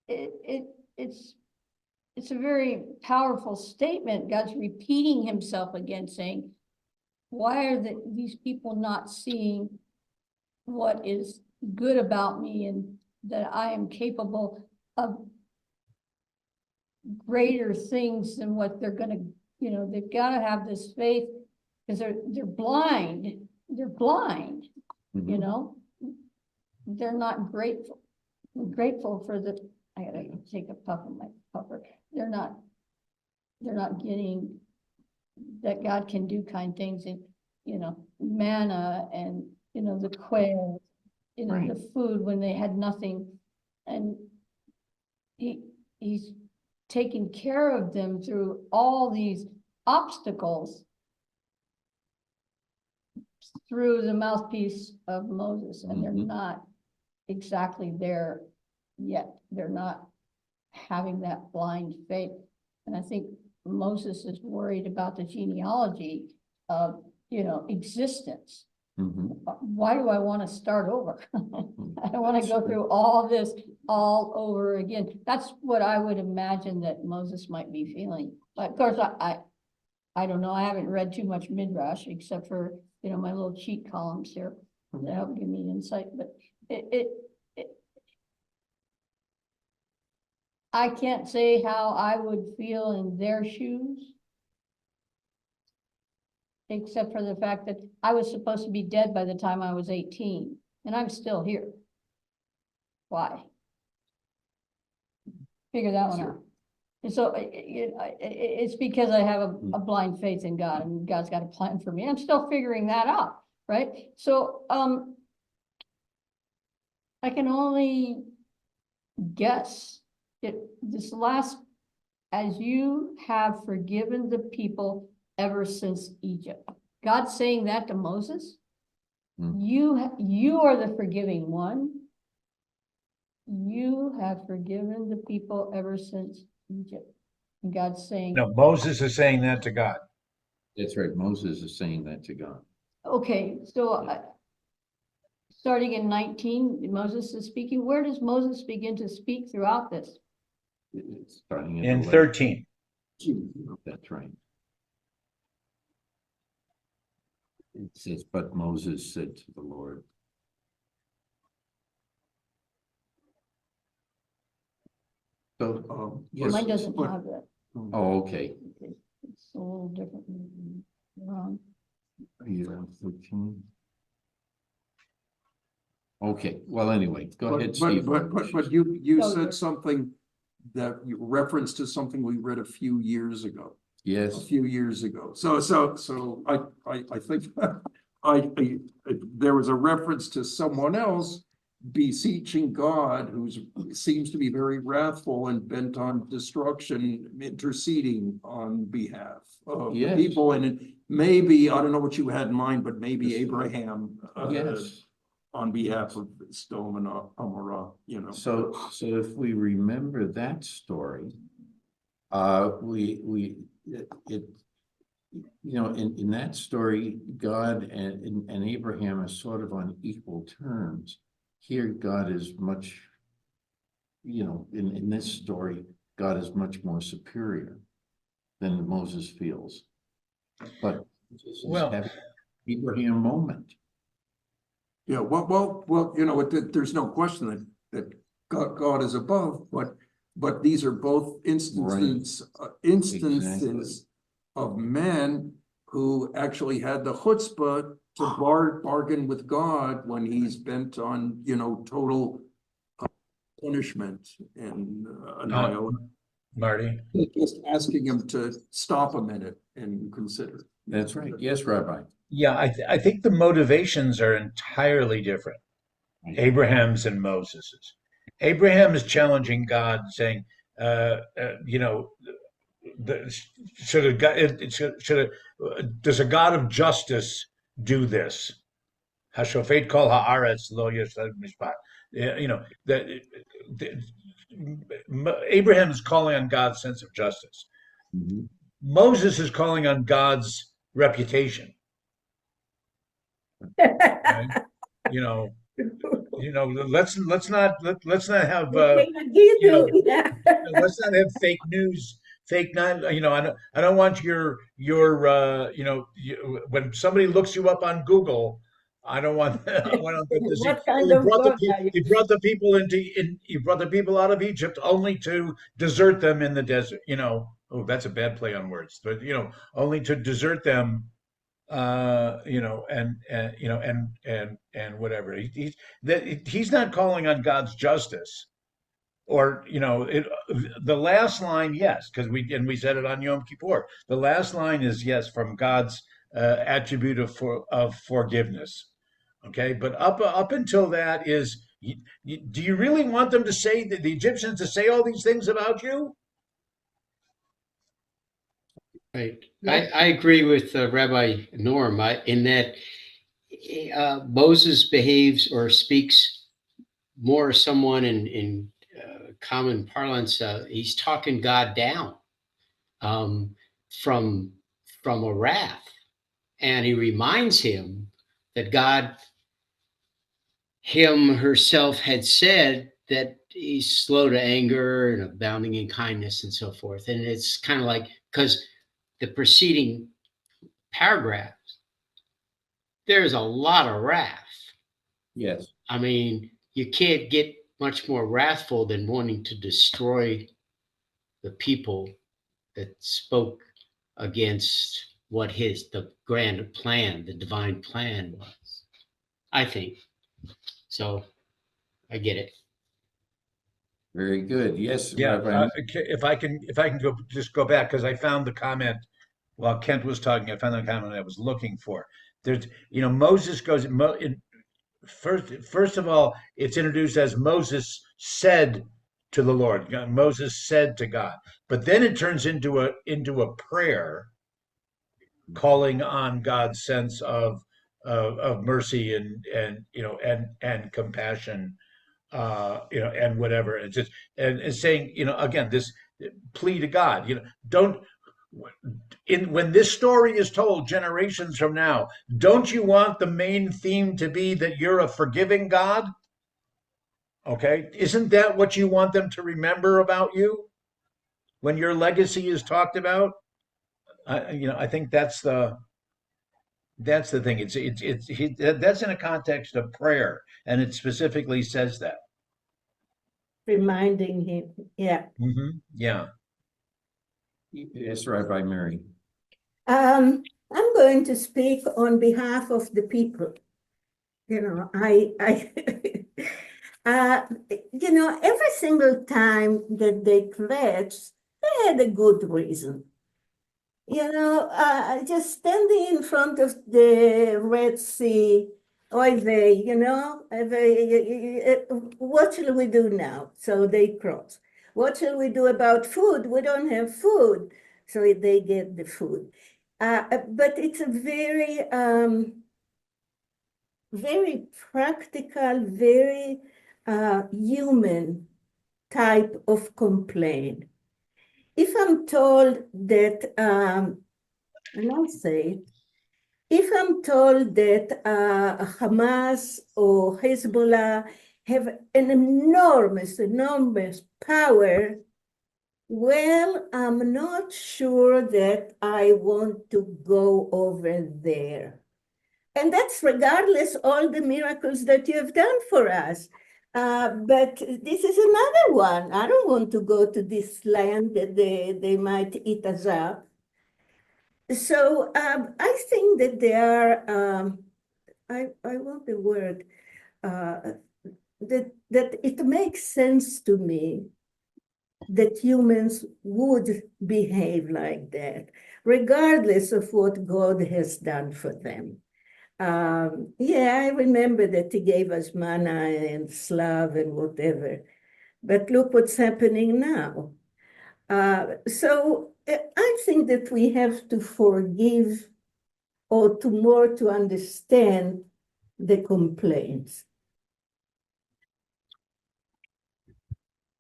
it's a very powerful statement. God's repeating himself again, saying, why are these people not seeing what is good about me, and that I am capable of greater things than what they're gonna, they've got to have this faith, because they're blind. They're blind, Mhm. They're not grateful for the, I gotta take a puff of my puffer. They're not getting that God can do kind things, and manna, and the quail, Right. the food when they had nothing, and he's taking care of them through all these obstacles through the mouthpiece of Moses, and they're Mhm. not exactly there yet. They're not having that blind faith. And I think Moses is worried about the genealogy of, existence. Mhm. Why do I want to start over? I don't want to go through all this all over again. That's what I would imagine that Moses might be feeling. But of course, I don't know. I haven't read too much Midrash except for, my little cheat columns here that help give me insight. But I can't say how I would feel in their shoes, except for the fact that I was supposed to be dead by the time I was 18, and I'm still here. Why? Figure that one out. And so it's because I have a blind faith in God, and God's got a plan for me. I'm still figuring that out, right? So I can only guess this last, as you have forgiven the people ever since Egypt. God's saying that to Moses. Hmm. You are the forgiving one. You have forgiven the people ever since Egypt. And God's saying, No, Moses is saying that to God. That's right. Moses is saying that to God. okay, so starting in 19, Moses is speaking. Where does Moses begin to speak throughout this? It's starting In 11. 13. That's right. It says, but Moses said to the Lord. So, yes. Mine doesn't but- have that. Oh, okay. Okay, it's a little different. Wrong. You're on 13. Okay, well, anyway, go ahead, Steve. But you Go, said George. something that you referenced to something we read a few years ago. A Yes, few years ago. So I think I there was a reference to someone else beseeching God who seems to be very wrathful and bent on destruction, interceding on behalf of the Yes. people. And maybe, I don't know what you had in mind, but maybe Abraham yes. on behalf of Sodom and Amorah, So if we remember that story, in that story, God and Abraham are sort of on equal terms. Here, God is much, in this story, God is much more superior than Moses feels. But this is Well- having an Abraham moment. Yeah, well, there's no question that God is above, but these are both instances Exactly. of men who actually had the chutzpah to bargain with God when he's bent on, total punishment and annihilation. Marty. Just asking him to stop a minute and consider. That's right. Yes, Rabbi. Yeah, I think the motivations are entirely different. Abraham's and Moses's. Abraham is challenging God, saying, should a God, does a God of justice do this? Hashofet kol haaretz lo yesod mishpat. Abraham is calling on God's sense of justice. Mhm. Moses is calling on God's reputation. Okay? You know, let's not have let's not have fake news, fake not. I don't want your when somebody looks you up on Google. I don't want I want them to see. What kind He of brought the God are you? he brought the people he brought the people out of Egypt only to desert them in the desert. Oh, that's a bad play on words, but only to desert them and whatever. He's not calling on God's justice, or the last line, yes, because we said it on Yom Kippur. The last line is yes from God's attribute of forgiveness. Okay, but up until that is, do you really want them to say that the Egyptians to say all these things about you? Right. I agree with Rabbi Norm in that Moses behaves or speaks more as someone in common parlance. He's talking God down from a wrath, and he reminds him that God, him herself, had said that he's slow to anger and abounding in kindness and so forth. And it's kind of like, because the preceding paragraphs, there's a lot of wrath. Yes. I mean, you can't get much more wrathful than wanting to destroy the people that spoke against what the grand plan, the divine plan was. I think. So I get it. Very good. Yes, Yeah, Rabbi. if I can go back, because I found the comment while Kent was talking. I found the comment I was looking for. There's, Moses goes first of all, it's introduced as Moses said to the Lord. Moses said to God, but then it turns into a prayer calling on God's sense of mercy and and compassion, and whatever. It's just and saying, again, this plea to God, don't when this story is told generations from now, don't you want the main theme to be that you're a forgiving God? Okay, isn't that what you want them to remember about you when your legacy is talked about? I think that's the thing. That's in a context of prayer, and it specifically says that. Reminding him, yeah. Yeah. Yes, Rabbi Mary. I'm going to speak on behalf of the people. Every single time that they pledged, they had a good reason. Just standing in front of the Red Sea, oy vey, what shall we do now? So they cross. What shall we do about food? We don't have food. So they get the food. But it's a very, very practical, very human type of complaint. If I'm told that, and I'll say, if I'm told that Hamas or Hezbollah have an enormous, enormous power, well, I'm not sure that I want to go over there. And that's regardless all the miracles that you have done for us. But this is another one. I don't want to go to this land that they might eat us up. So I think that there are, I want the word, that it makes sense to me that humans would behave like that, regardless of what God has done for them. Yeah, I remember that he gave us manna and slav and whatever, but look what's happening now. So I think that we have to forgive or to understand the complaints.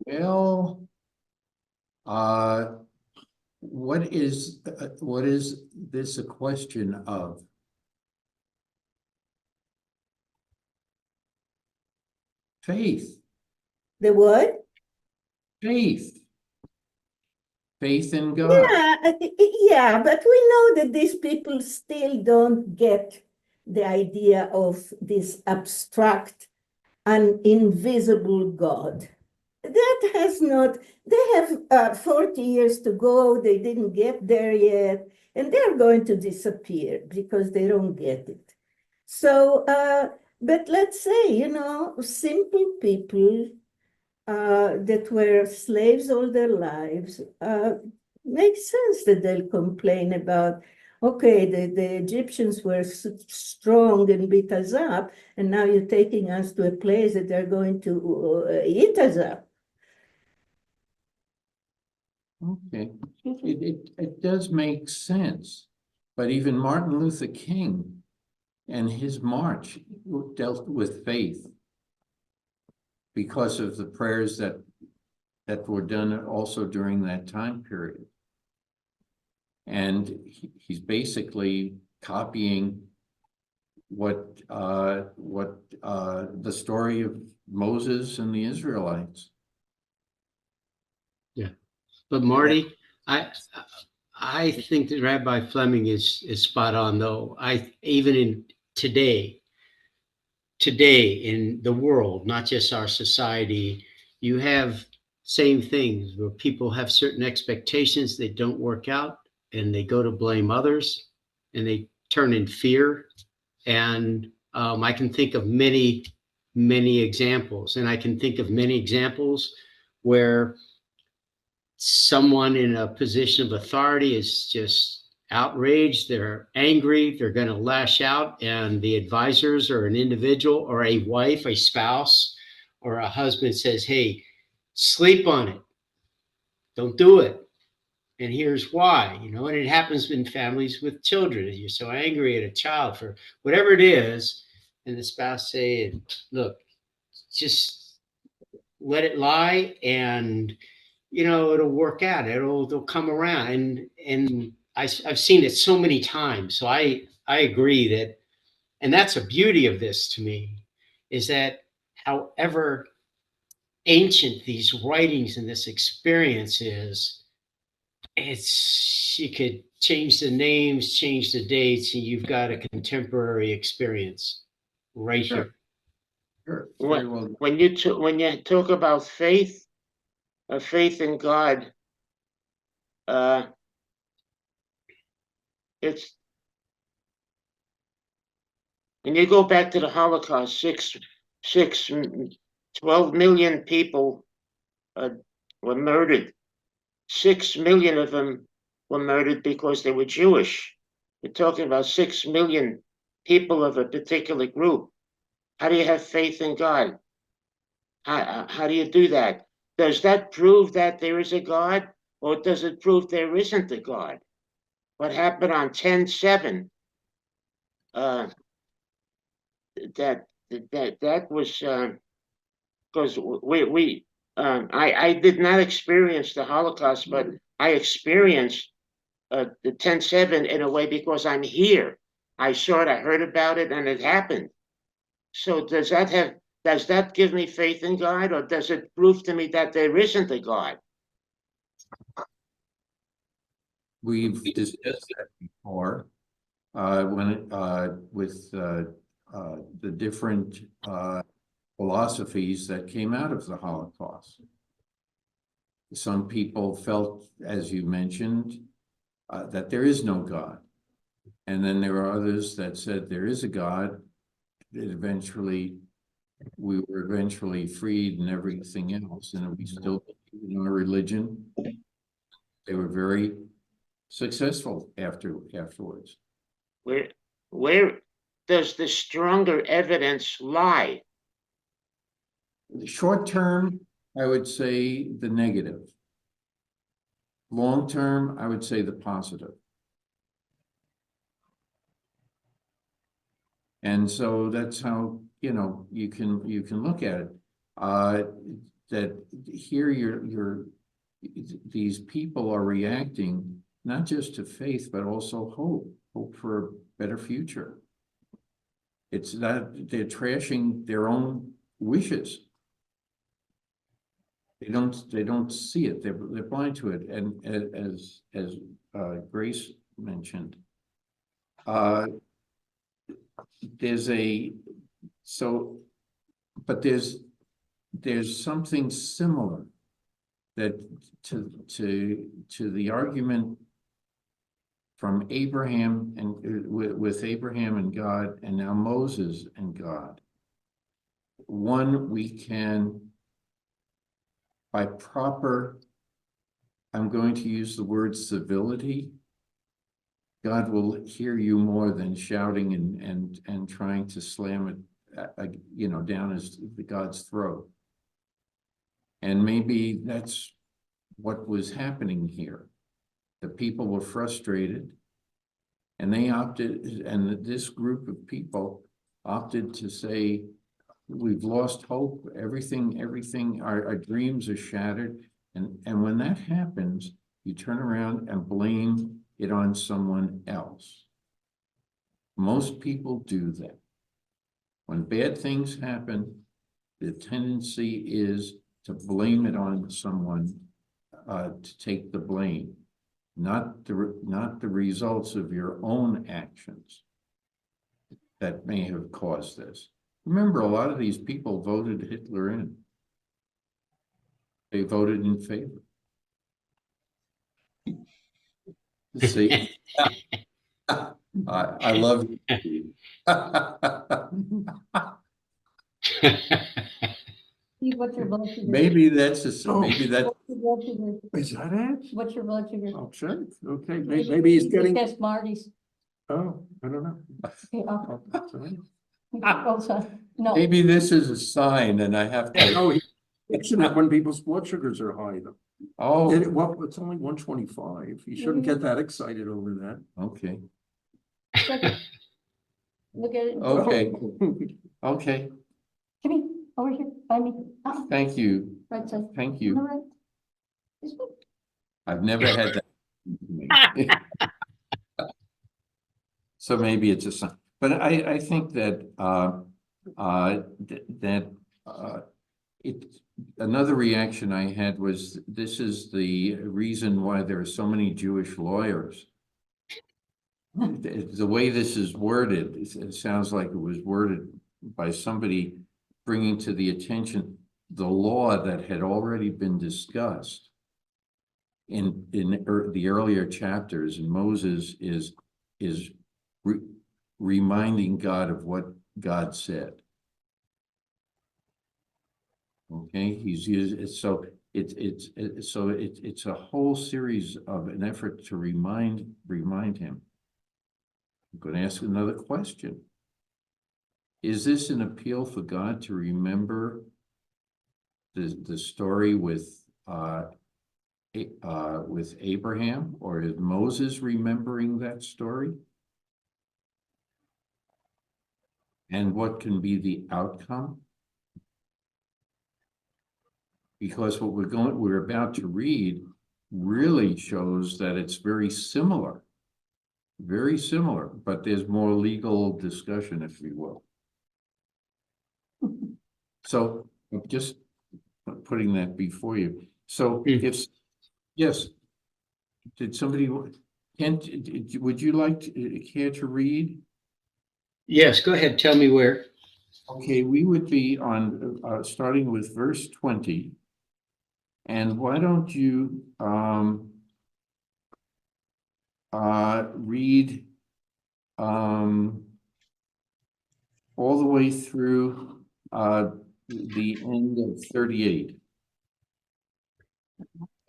Well, what is this a question of? Faith. The what? Faith. Faith in God. Yeah, but we know that these people still don't get the idea of this abstract and invisible God. That has not, they have 40 years to go, they didn't get there yet, and they're going to disappear because they don't get it. So, but let's say, simple people that were slaves all their lives, makes sense that they'll complain about, okay, the Egyptians were strong and beat us up, and now you're taking us to a place that they're going to eat us up. Okay, it does make sense, but even Martin Luther King and his march dealt with faith because of the prayers that were done also during that time period. And he's basically copying what the story of Moses and the Israelites. Yeah, but Marty, I think that Rabbi Fleming is spot on, though. Even in today in the world, not just our society, you have same things where people have certain expectations that don't work out, and they go to blame others, and they turn in fear. And I can think of many examples, and I can think of many examples where someone in a position of authority is just outraged, they're angry, they're going to lash out, and the advisors or an individual or a wife, a spouse, or a husband says, hey, sleep on it. Don't do it. And here's why, and it happens in families with children. You're so angry at a child for whatever it is, and the spouse say, look, just let it lie, and it'll work out. They'll come around. And I've seen it so many times. So I agree that, and that's a beauty of this to me, is that however ancient these writings and this experience is, you could change the names, change the dates, and you've got a contemporary experience right here. Sure, very well. When you talk about faith, faith in God, it's when you go back to the Holocaust, 12 million people were murdered. 6 million of them were murdered because they were Jewish. We're talking about 6 million people of a particular group. How do you have faith in God? How do you do that? Does that prove that there is a God, or does it prove there isn't a God? What happened on 10/7? That was because I did not experience the Holocaust, but I experienced the 10/7 in a way because I'm here. I saw it, I heard about it, and it happened. So does that give me faith in God, or does it prove to me that there isn't a God? We've discussed that before, with the different philosophies that came out of the Holocaust. Some people felt, as you mentioned, that there is no God. And then there are others that said there is a God, that we were eventually freed and everything else, and we still believe in our religion. They were very successful afterwards. Where does the stronger evidence lie? Short term, I would say the negative. Long term, I would say the positive. And so that's how, you can look at it. That here these people are reacting not just to faith, but also hope for a better future. It's that they're trashing their own wishes. They don't see it. They're blind to it. And as Grace mentioned, there's something similar that to the argument from Abraham and with Abraham and God, and now Moses and God. One, we can, by proper, I'm going to use the word civility, God will hear you more than shouting and trying to slam it, down God's throat. And maybe that's what was happening here. The people were frustrated, and they opted, and this group of people opted to say, we've lost hope, everything, our dreams are shattered. And when that happens, you turn around and blame it on someone else. Most people do that. When bad things happen, the tendency is to blame it on someone, to take the blame, not the results of your own actions that may have caused this. Remember, a lot of these people voted Hitler in. They voted in favor. See, I love you. Steve, what's your blood sugar? Maybe that's Maybe that. What's your blood sugar? Is that it? What's your blood sugar? Oh, sure. Okay, maybe he's You getting, Test Marty's. oh, I don't know. Okay, Oh, that's all right. oh, sorry. No, Maybe this is a sign, and I have to. No, It's when people's blood sugars are high though. Oh, Well, it's only 125. You shouldn't get that excited over that. okay, Look at it. okay, okay. Come here, over here, by me. Thank you, Right side. thank On the you. right. This way. I've never had that. So maybe it's a sign, but I think that, it, another reaction I had was, this is the reason why there are so many Jewish lawyers. The way this is worded, it sounds like it was worded by somebody bringing to the attention the law that had already been discussed in the earlier chapters, and Moses is reminding God of what God said. Okay, he's used, so it's a whole series of an effort to remind him. I'm going to ask another question. Is this an appeal for God to remember the story with Abraham, or is Moses remembering that story? And what can be the outcome? Because what we're about to read really shows that it's very similar, but there's more legal discussion, if you will. So just putting that before you. So if, yes, did somebody, Kent, would you like to, care to read? Yes, go ahead. Tell me where. Okay, we would be on, starting with verse 20. And why don't you, read, all the way through, the end of 38.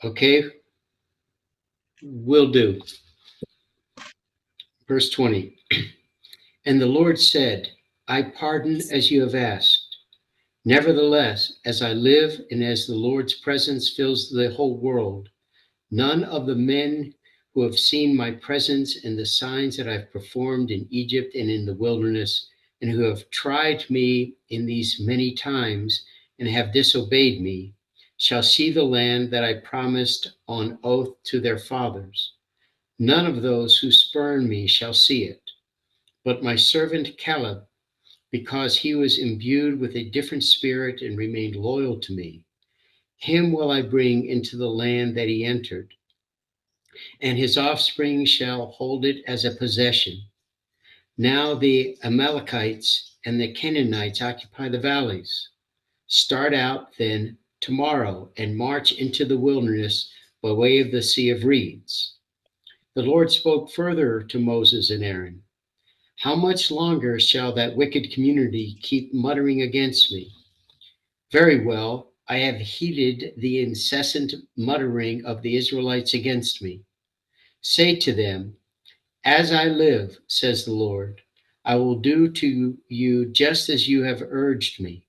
Okay, will do. Verse 20. And the Lord said, I pardon as you have asked. Nevertheless, as I live and as the Lord's presence fills the whole world, none of the men who have seen my presence and the signs that I've performed in Egypt and in the wilderness, and who have tried me in these many times and have disobeyed me, shall see the land that I promised on oath to their fathers. None of those who spurn me shall see it, but my servant Caleb, because he was imbued with a different spirit and remained loyal to me, him will I bring into the land that he entered, and his offspring shall hold it as a possession. Now the Amalekites and the Canaanites occupy the valleys. Start out then tomorrow and march into the wilderness by way of the Sea of Reeds. The Lord spoke further to Moses and Aaron. How much longer shall that wicked community keep muttering against me? Very well, I have heeded the incessant muttering of the Israelites against me. Say to them, as I live, says the Lord, I will do to you just as you have urged me.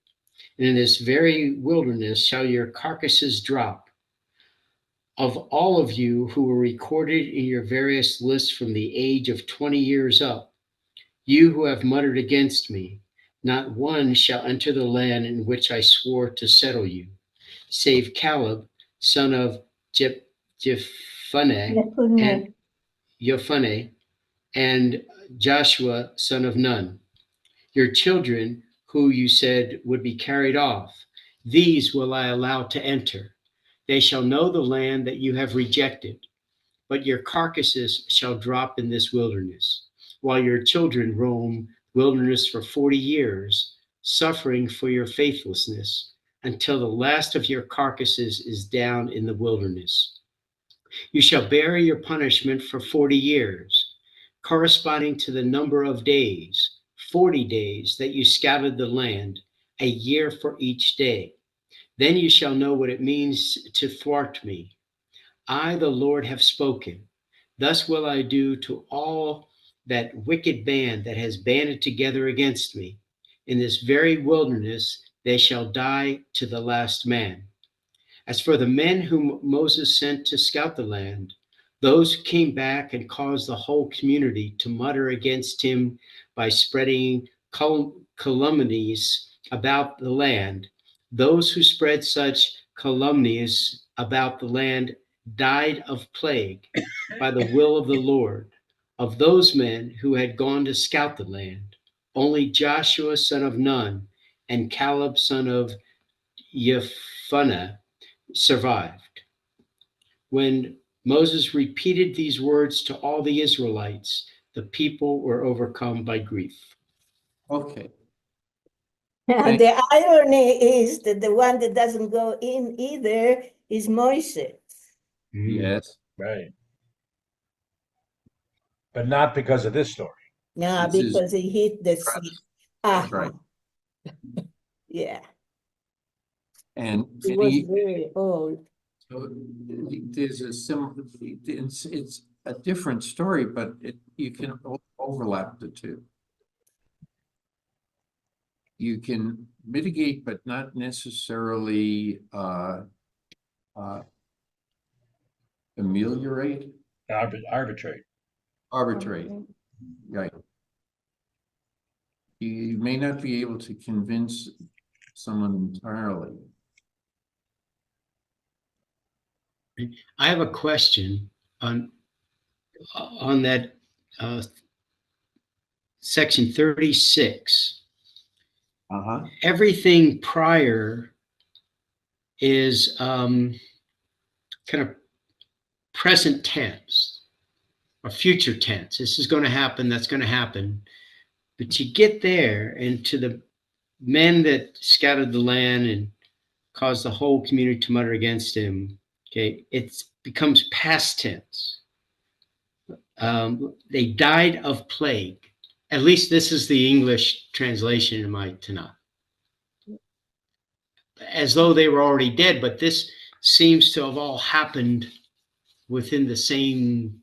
And in this very wilderness shall your carcasses drop. Of all of you who were recorded in your various lists from the age of 20 years up, you who have muttered against me, not one shall enter the land in which I swore to settle you, save Caleb, son of Jephunneh, and Joshua, son of Nun. Your children, who you said would be carried off, these will I allow to enter. They shall know the land that you have rejected, but your carcasses shall drop in this wilderness, while your children roam wilderness for 40 years, suffering for your faithlessness, until the last of your carcasses is down in the wilderness. You shall bear your punishment for 40 years, corresponding to the number of days, 40 days that you scouted the land, a year for each day. Then you shall know what it means to thwart me. I, the Lord, have spoken. Thus will I do to all that wicked band that has banded together against me. In this very wilderness, they shall die to the last man. As for the men whom Moses sent to scout the land, those who came back and caused the whole community to mutter against him by spreading calumnies about the land, those who spread such calumnies about the land died of plague by the will of the Lord. Of those men who had gone to scout the land, only Joshua son of Nun and Caleb son of Jephunneh survived. When Moses repeated these words to all the Israelites, the people were overcome by grief. Okay, And the irony is that the one that doesn't go in either is Moses. yes, Right. But not because of this story. No, This is- because he hit the sea. that's right. Yeah, And he was very old. so there's a similar, it's a different story, but you can overlap the two. You can mitigate, but not necessarily ameliorate, Arbitrate. arbitrate, right? You may not be able to convince someone entirely. I have a question on that section 36. Uh-huh. Everything prior is kind of present tense or future tense. This is going to happen, that's going to happen. But you get there and to the men that scattered the land and caused the whole community to mutter against him. Okay, it becomes past tense. They died of plague. At least this is the English translation in my Tanakh. As though they were already dead, but this seems to have all happened within the same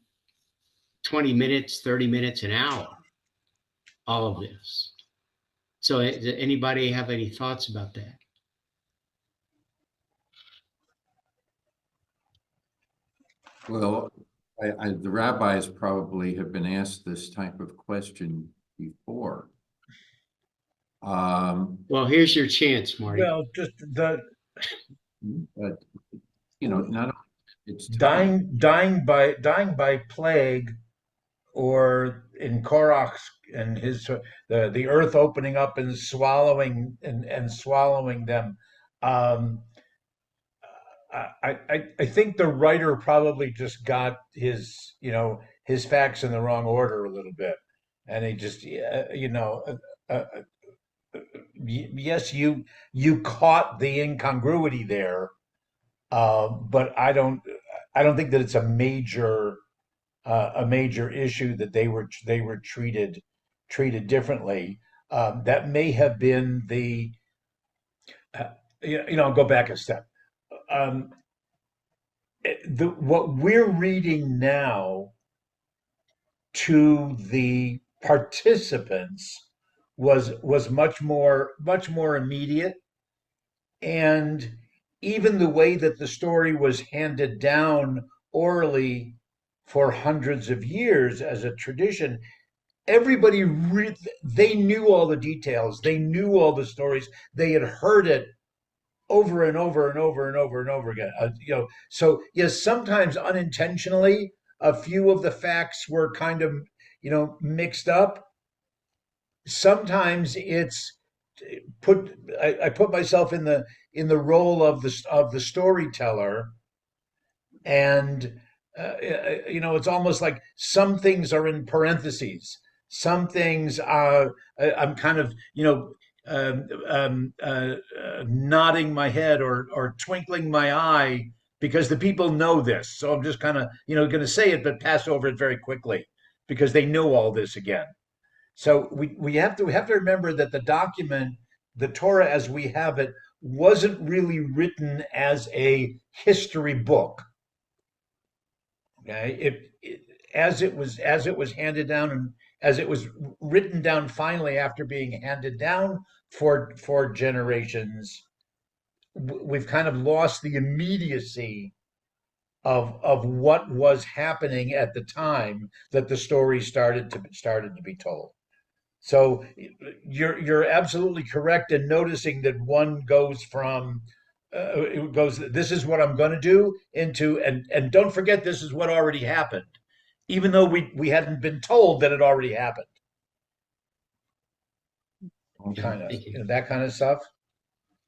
20 minutes, 30 minutes, an hour. All of this. So does anybody have any thoughts about that? Well, the rabbis probably have been asked this type of question before. Well, here's your chance, Marty. Well, just the But, not, it's time. dying by plague, or in Korach and his the earth opening up and swallowing them. I think the writer probably just got his facts in the wrong order a little bit, and he just yes, you caught the incongruity there, but I don't think that it's a major issue that they were treated differently. That may have been the I'll go back a step. What we're reading now to the participants was much more immediate, and even the way that the story was handed down orally for hundreds of years as a tradition, everybody they knew all the details, they knew all the stories, they had heard it over and over and over and over and over again. So yes, sometimes unintentionally, a few of the facts were kind of mixed up. Sometimes it's I put myself in the role of the storyteller, and it's almost like some things are in parentheses, some things are I'm kind of nodding my head or twinkling my eye because the people know this, so I'm just kind of going to say it but pass over it very quickly because they know all this again. So we have to remember that the document, the Torah as we have it, wasn't really written as a history book. Okay, as it was handed down as it was written down finally after being handed down for generations, we've kind of lost the immediacy of what was happening at the time that the story started to be told. So you're absolutely correct in noticing that one goes from it goes, this is what I'm going to do, into, and don't forget, this is what already happened, even though we hadn't been told that it already happened. Kind of, Thank you. that kind of stuff.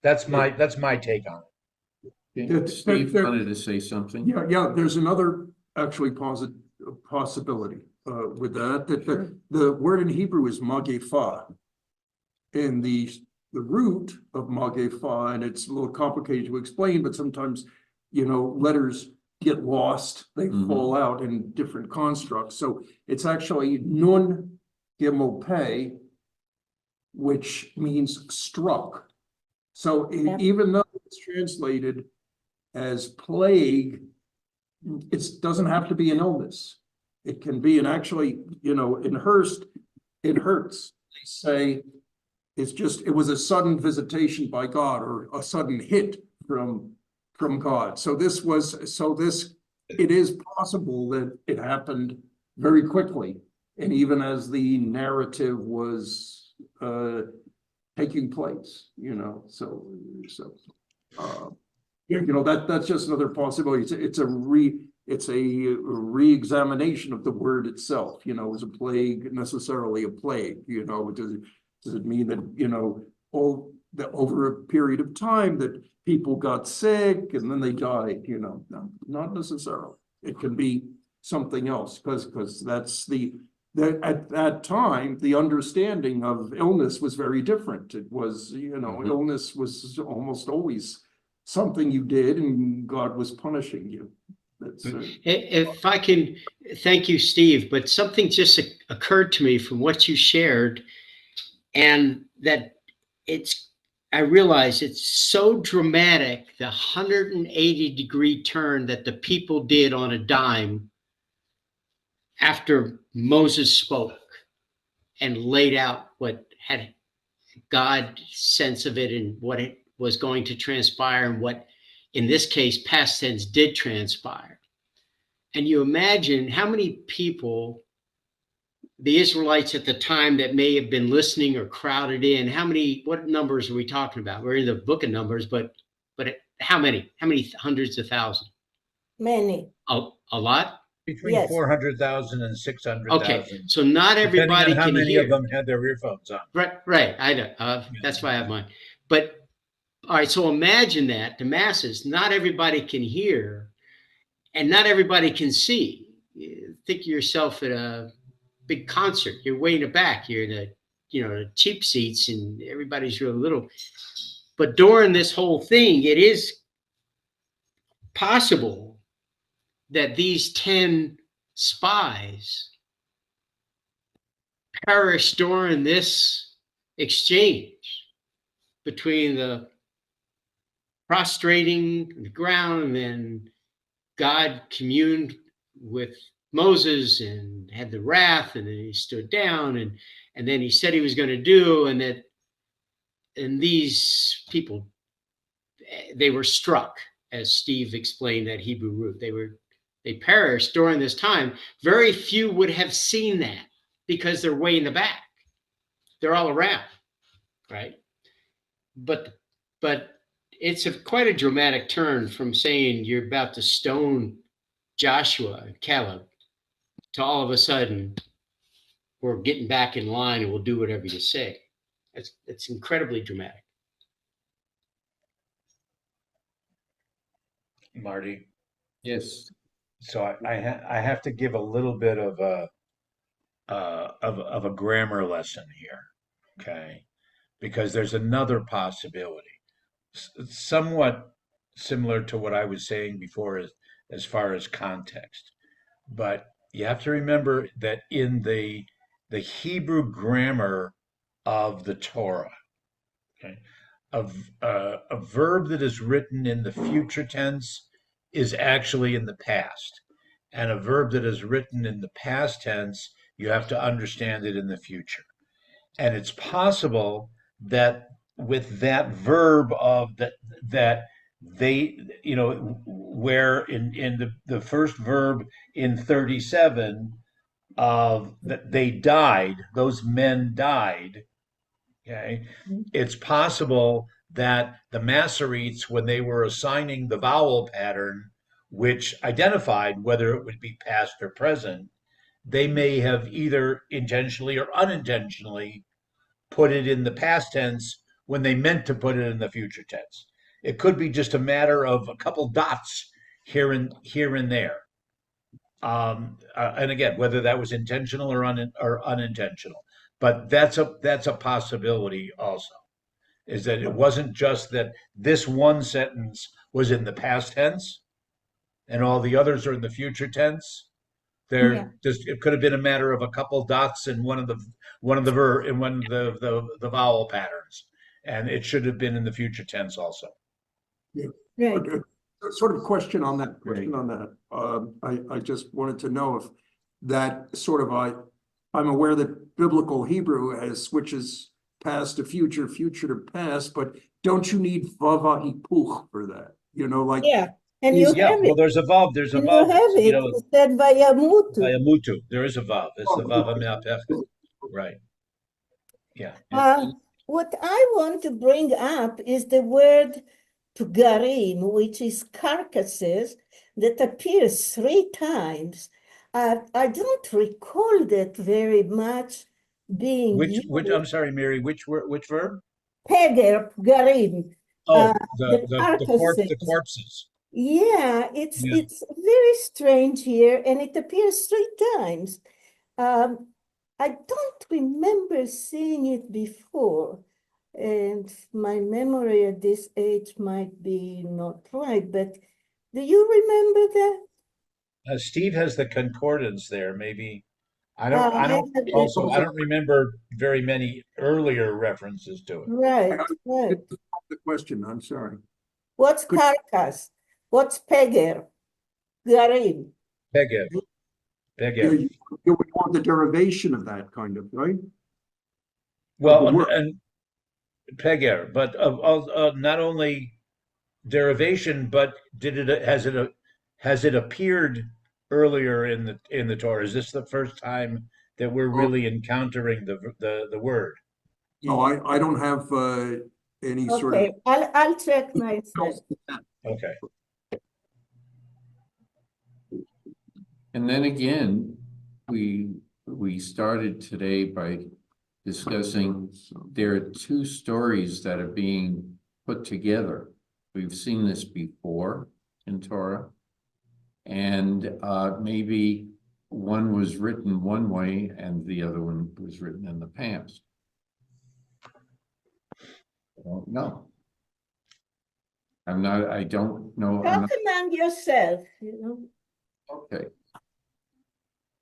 That's my take on it. Yeah, Steve wanted to say something. Yeah, there's another actually possibility with that, the word in Hebrew is magepha. And the root of magepha, and it's a little complicated to explain, but sometimes, letters get lost, they fall out in different constructs. So it's actually nun gimel pei, which means struck. So even though it's translated as plague, it doesn't have to be an illness. It can be, and actually, in Hearst, it hurts. They say it was a sudden visitation by God, or a sudden hit from God. It is possible that it happened very quickly. And even as the narrative was taking place, that's just another possibility. It's a re-examination of the word itself. Is a plague necessarily a plague? Does it mean that over a period of time that people got sick and then they died? No, not necessarily. It can be something else, because that's at that time the understanding of illness was very different. It was, illness was almost always something you did and God was punishing you. If I can, thank you, Steve, but something just occurred to me from what you shared, and that I realize it's so dramatic, the 180-degree turn that the people did on a dime after Moses spoke and laid out what had God's sense of it and what it was going to transpire, and what, in this case, past tense, did transpire. And you imagine how many people, the Israelites at the time, that may have been listening or crowded in. What numbers are we talking about? We're in the book of Numbers, but how many hundreds of thousands? Many. A lot? Between 400,000 and 600,000. Okay, so not everybody depending on how can many hear. of them had their earphones on. Right. I know. That's why I have mine. But all right, so imagine that the masses, not everybody can hear, and not everybody can see. Think of yourself at a big concert. You're way in the back. You're in the cheap seats, and everybody's real little. But during this whole thing, it is possible that these 10 spies perished during this exchange between the prostrating the ground, and then God communed with Moses and had the wrath, and then he stood down, and then he said he was going to do, and these people, they were struck, as Steve explained that Hebrew root. They perished during this time. Very few would have seen that because they're way in the back. They're all around, right? But it's quite a dramatic turn from saying you're about to stone Joshua and Caleb to all of a sudden we're getting back in line and we'll do whatever you say. It's incredibly dramatic. Marty. Yes. So I have to give a little bit of a grammar lesson here, okay? Because there's another possibility, somewhat similar to what I was saying before, as far as context. But you have to remember that in the Hebrew grammar of the Torah, okay, a verb that is written in the future tense is actually in the past, and a verb that is written in the past tense You have to understand it in the future. And it's possible that with that verb of that they, where in the first verb in 37 of that they died, those men died. Okay. It's possible that the Masoretes, when they were assigning the vowel pattern, which identified whether it would be past or present, they may have either intentionally or unintentionally put it in the past tense when they meant to put it in the future tense. It could be just a matter of a couple dots here and there. And again, whether that was intentional or unintentional, but that's a possibility also. Is that it wasn't just that this one sentence was in the past tense and all the others are in the future tense. It could have been a matter of a couple dots in one of the the vowel patterns, and it should have been in the future tense also. Right. Sort of question on that. I just wanted to know if that sort of, I'm aware that biblical Hebrew has switches past to future, future to past, but don't you need vava hipuch for that? Like. Yeah, and you Yeah, have well, it. there's a vav. There's a And you vav. have it. It said vayamutu. Vayamutu. There is a vav. It's the vav hame'apech. Right. Yeah. What I want to bring up is the word pgarim, which is carcasses, that appears 3 times. I don't recall that very much being Which used. I'm sorry, Mary. Which verb? Peger, pgarim. Oh, the the corpses. Yeah, Yeah. it's very strange here, and it appears 3 times. I don't remember seeing it before, and my memory at this age might be not right, but do you remember that? Steve has the concordance there. Maybe I I don't. have I don't remember very many earlier references to it. Right, right. The question, I'm sorry. What's carcass? What's peger? Garim. Pegev. Pegev. You would want the derivation of that kind of, right? Well, the word. and Peger, but not only derivation, but has it appeared earlier in the Torah? Is this the first time that we're really encountering the word? No, I don't have any sort of. Okay, I'll check myself. Okay. And then again, we started today by discussing there are 2 stories that are being put together. We've seen this before in Torah. And maybe one was written one way and the other one was written in the past. I don't know. I don't know. Talk among yourself, Okay.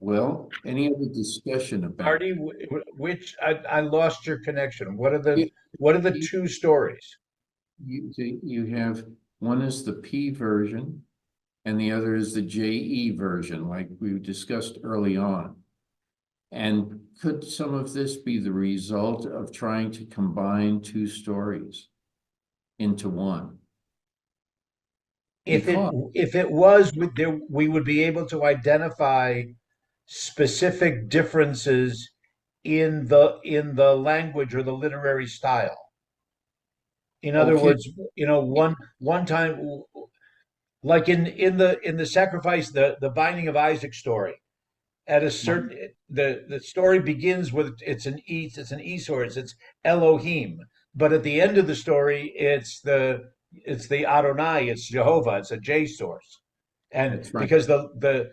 Well, any other discussion about? Marty, which I lost your connection. What are the 2 stories? You have, one is the P version and the other is the JE version, like we discussed early on. And could some of this be the result of trying to combine 2 stories into one? If it was, we would be able to identify specific differences in the language or the literary style. In other words, one time, like in the sacrifice, the binding of Isaac story, at a certain the story begins with it's an E source, it's Elohim, but at the end of the story, it's the Adonai, it's Jehovah, it's a J source, and That's right. because the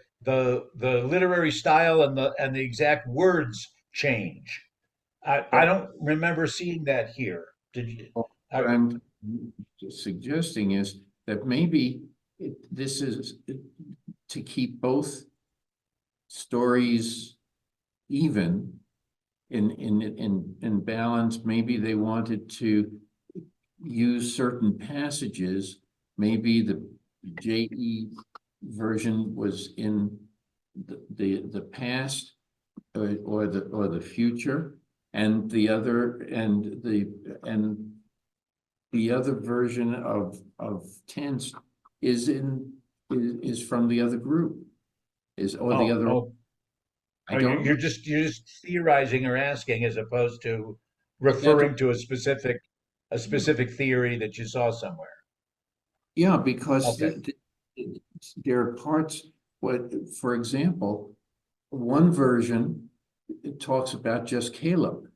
literary style and the exact words change. I don't remember seeing that here. Did you? What I'm suggesting is that maybe this is to keep both stories even in balance. Maybe they wanted to use certain passages. Maybe the JE version was in the past or the future, and the other the other version of tense is from the other group, or the other. I don't. You're just theorizing or asking as opposed to Yeah, referring to a specific theory that you saw somewhere. Yeah, because Okay. there are parts, for example, one version it talks about just Caleb.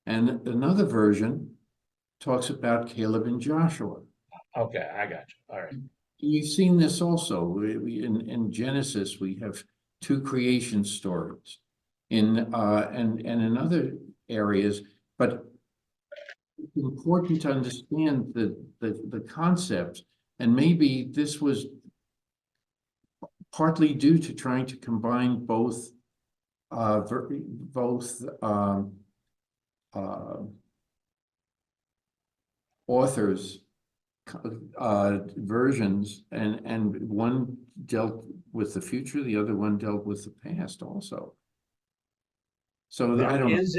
And another version talks about Caleb and Joshua. Okay, I got you. All right. You've seen this also. In Genesis, we have two creation stories and in other areas, but it's important to understand the concept. And maybe this was partly due to trying to combine both authors versions, and one dealt with the future, the other one dealt with the past also. So I There don't know. is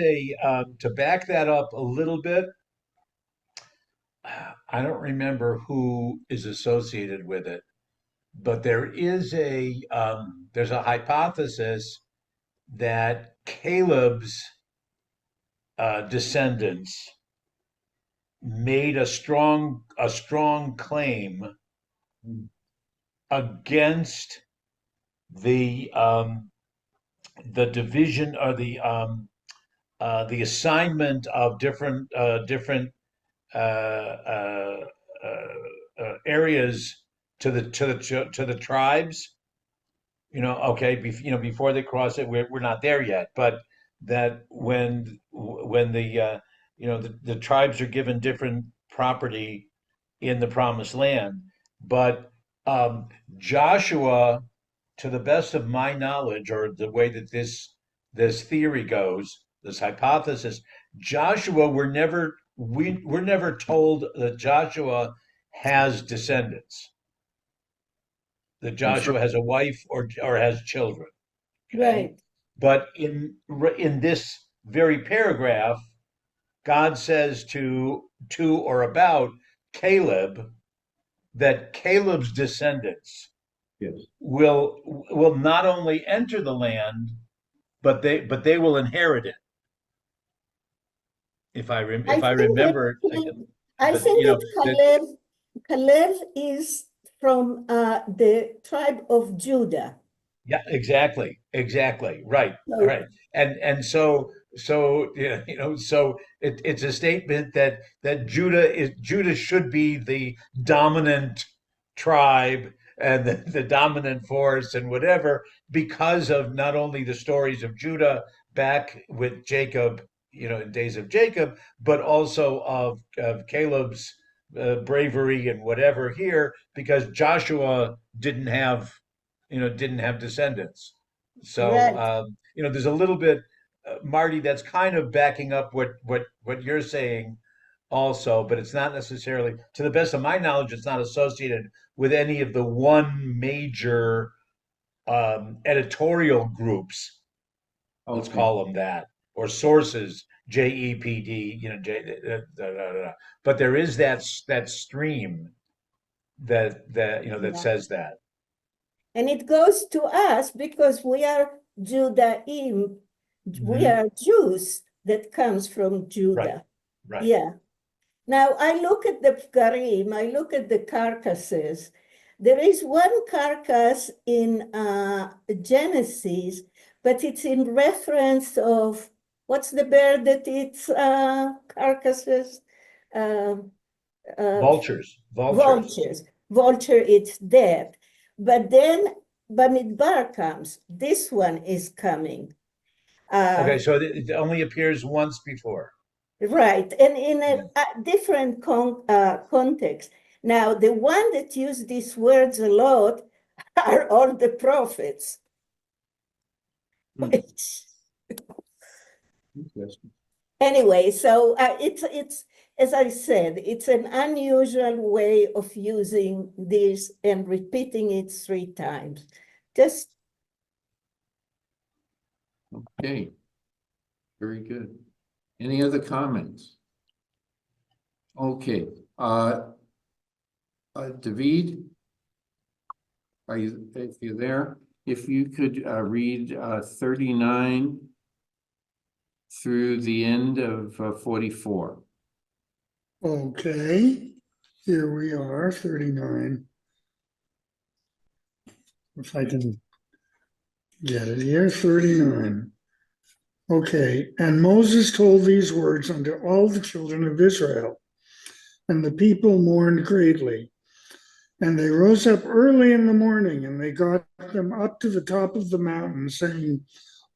to back that up a little bit. I don't remember who is associated with it, but there's a hypothesis that Caleb's descendants made a strong claim against the division or the assignment of different uh, uh, areas to the tribes. Okay, before they cross it, we're not there yet, but that when the tribes are given different property in the promised land, but Joshua, to the best of my knowledge, or the way that this theory goes, this hypothesis, Joshua, we're never told that Joshua has descendants, that That's right. Joshua has a wife or has children. Okay, Right. but in this very paragraph, God says to or about Caleb that Caleb's descendants Yes. will not only enter the land, but they will inherit it. If I think remember, I but think that Caleb is from the tribe of Judah. yeah, exactly, right, So, right, and so so it's a statement that Judah should be the dominant tribe and the dominant force and whatever, because of not only the stories of Judah back with Jacob, in days of Jacob, but also of Caleb's bravery and whatever here, because Joshua didn't have descendants. So right. there's a little bit, Marty, that's kind of backing up what you're saying also, but it's not necessarily, to the best of my knowledge, it's not associated with any of the one major editorial groups, let's Okay. call them that, or sources, JEPD, but there is that stream that Yeah. says that. And it goes to us because we are Judaim. We Mhm. are Jews that comes from Right, Judah. right. Yeah. Now I look at the Pgarim, I look at the carcasses. There is one carcass in Genesis, but it's in reference of what's the bird that eats carcasses? Uh, Vultures. Vultures. Vulture eats dead. But then Bamidbar comes. This one is coming. Okay, so it only appears once before. Right, and in Yeah. a different context. Now, the one that use these words a lot are all the prophets. Hmm. Which, Interesting. anyway, so it's as I said, it's an unusual way of using this and repeating it 3 times. Just Okay. Very good. Any other comments? Okay, David? If you're there, if you could, read, 39 through the end of 44. Okay, here we are, 39. If I can get it here, 39. Okay, and Moses told these words unto all the children of Israel, and the people mourned greatly. And they rose up early in the morning, and they got them up to the top of the mountain, saying,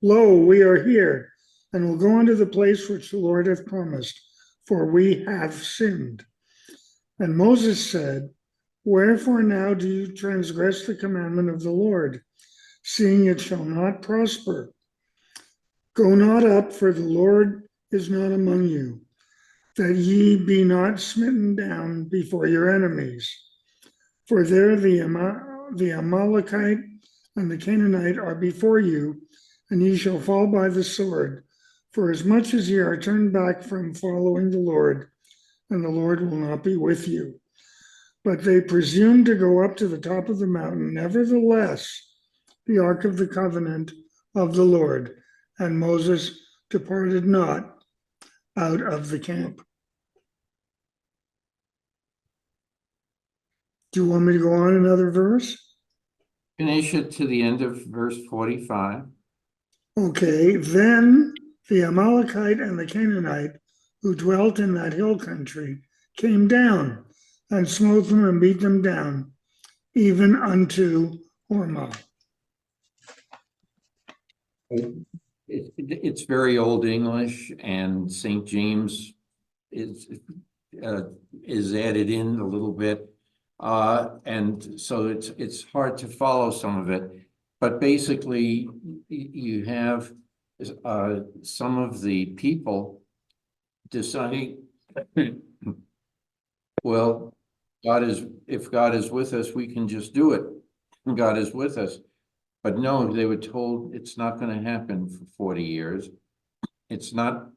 Lo, we are here, and will go unto the place which the Lord hath promised, for we have sinned. And Moses said, Wherefore now do you transgress the commandment of the Lord, seeing it shall not prosper? Go not up, for the Lord is not among you, that ye be not smitten down before your enemies. For there the Amalekite and the Canaanite are before you, and ye shall fall by the sword, for as much as ye are turned back from following the Lord, and the Lord will not be with you. But they presumed to go up to the top of the mountain. Nevertheless, the ark of the covenant of the Lord, and Moses departed not out of the camp. Do you want me to go on another verse? Finish it to the end of verse 45. Okay, then the Amalekite and the Canaanite who dwelt in that hill country came down and smote them and beat them down, even unto Hormah. It's very old English, and St. James is, is added in a little bit. And so it's hard to follow some of it. But basically, you have some of the people deciding, well, if God is with us, we can just do it. God is with us. But no, they were told it's not going to happen for 40 years. It's not,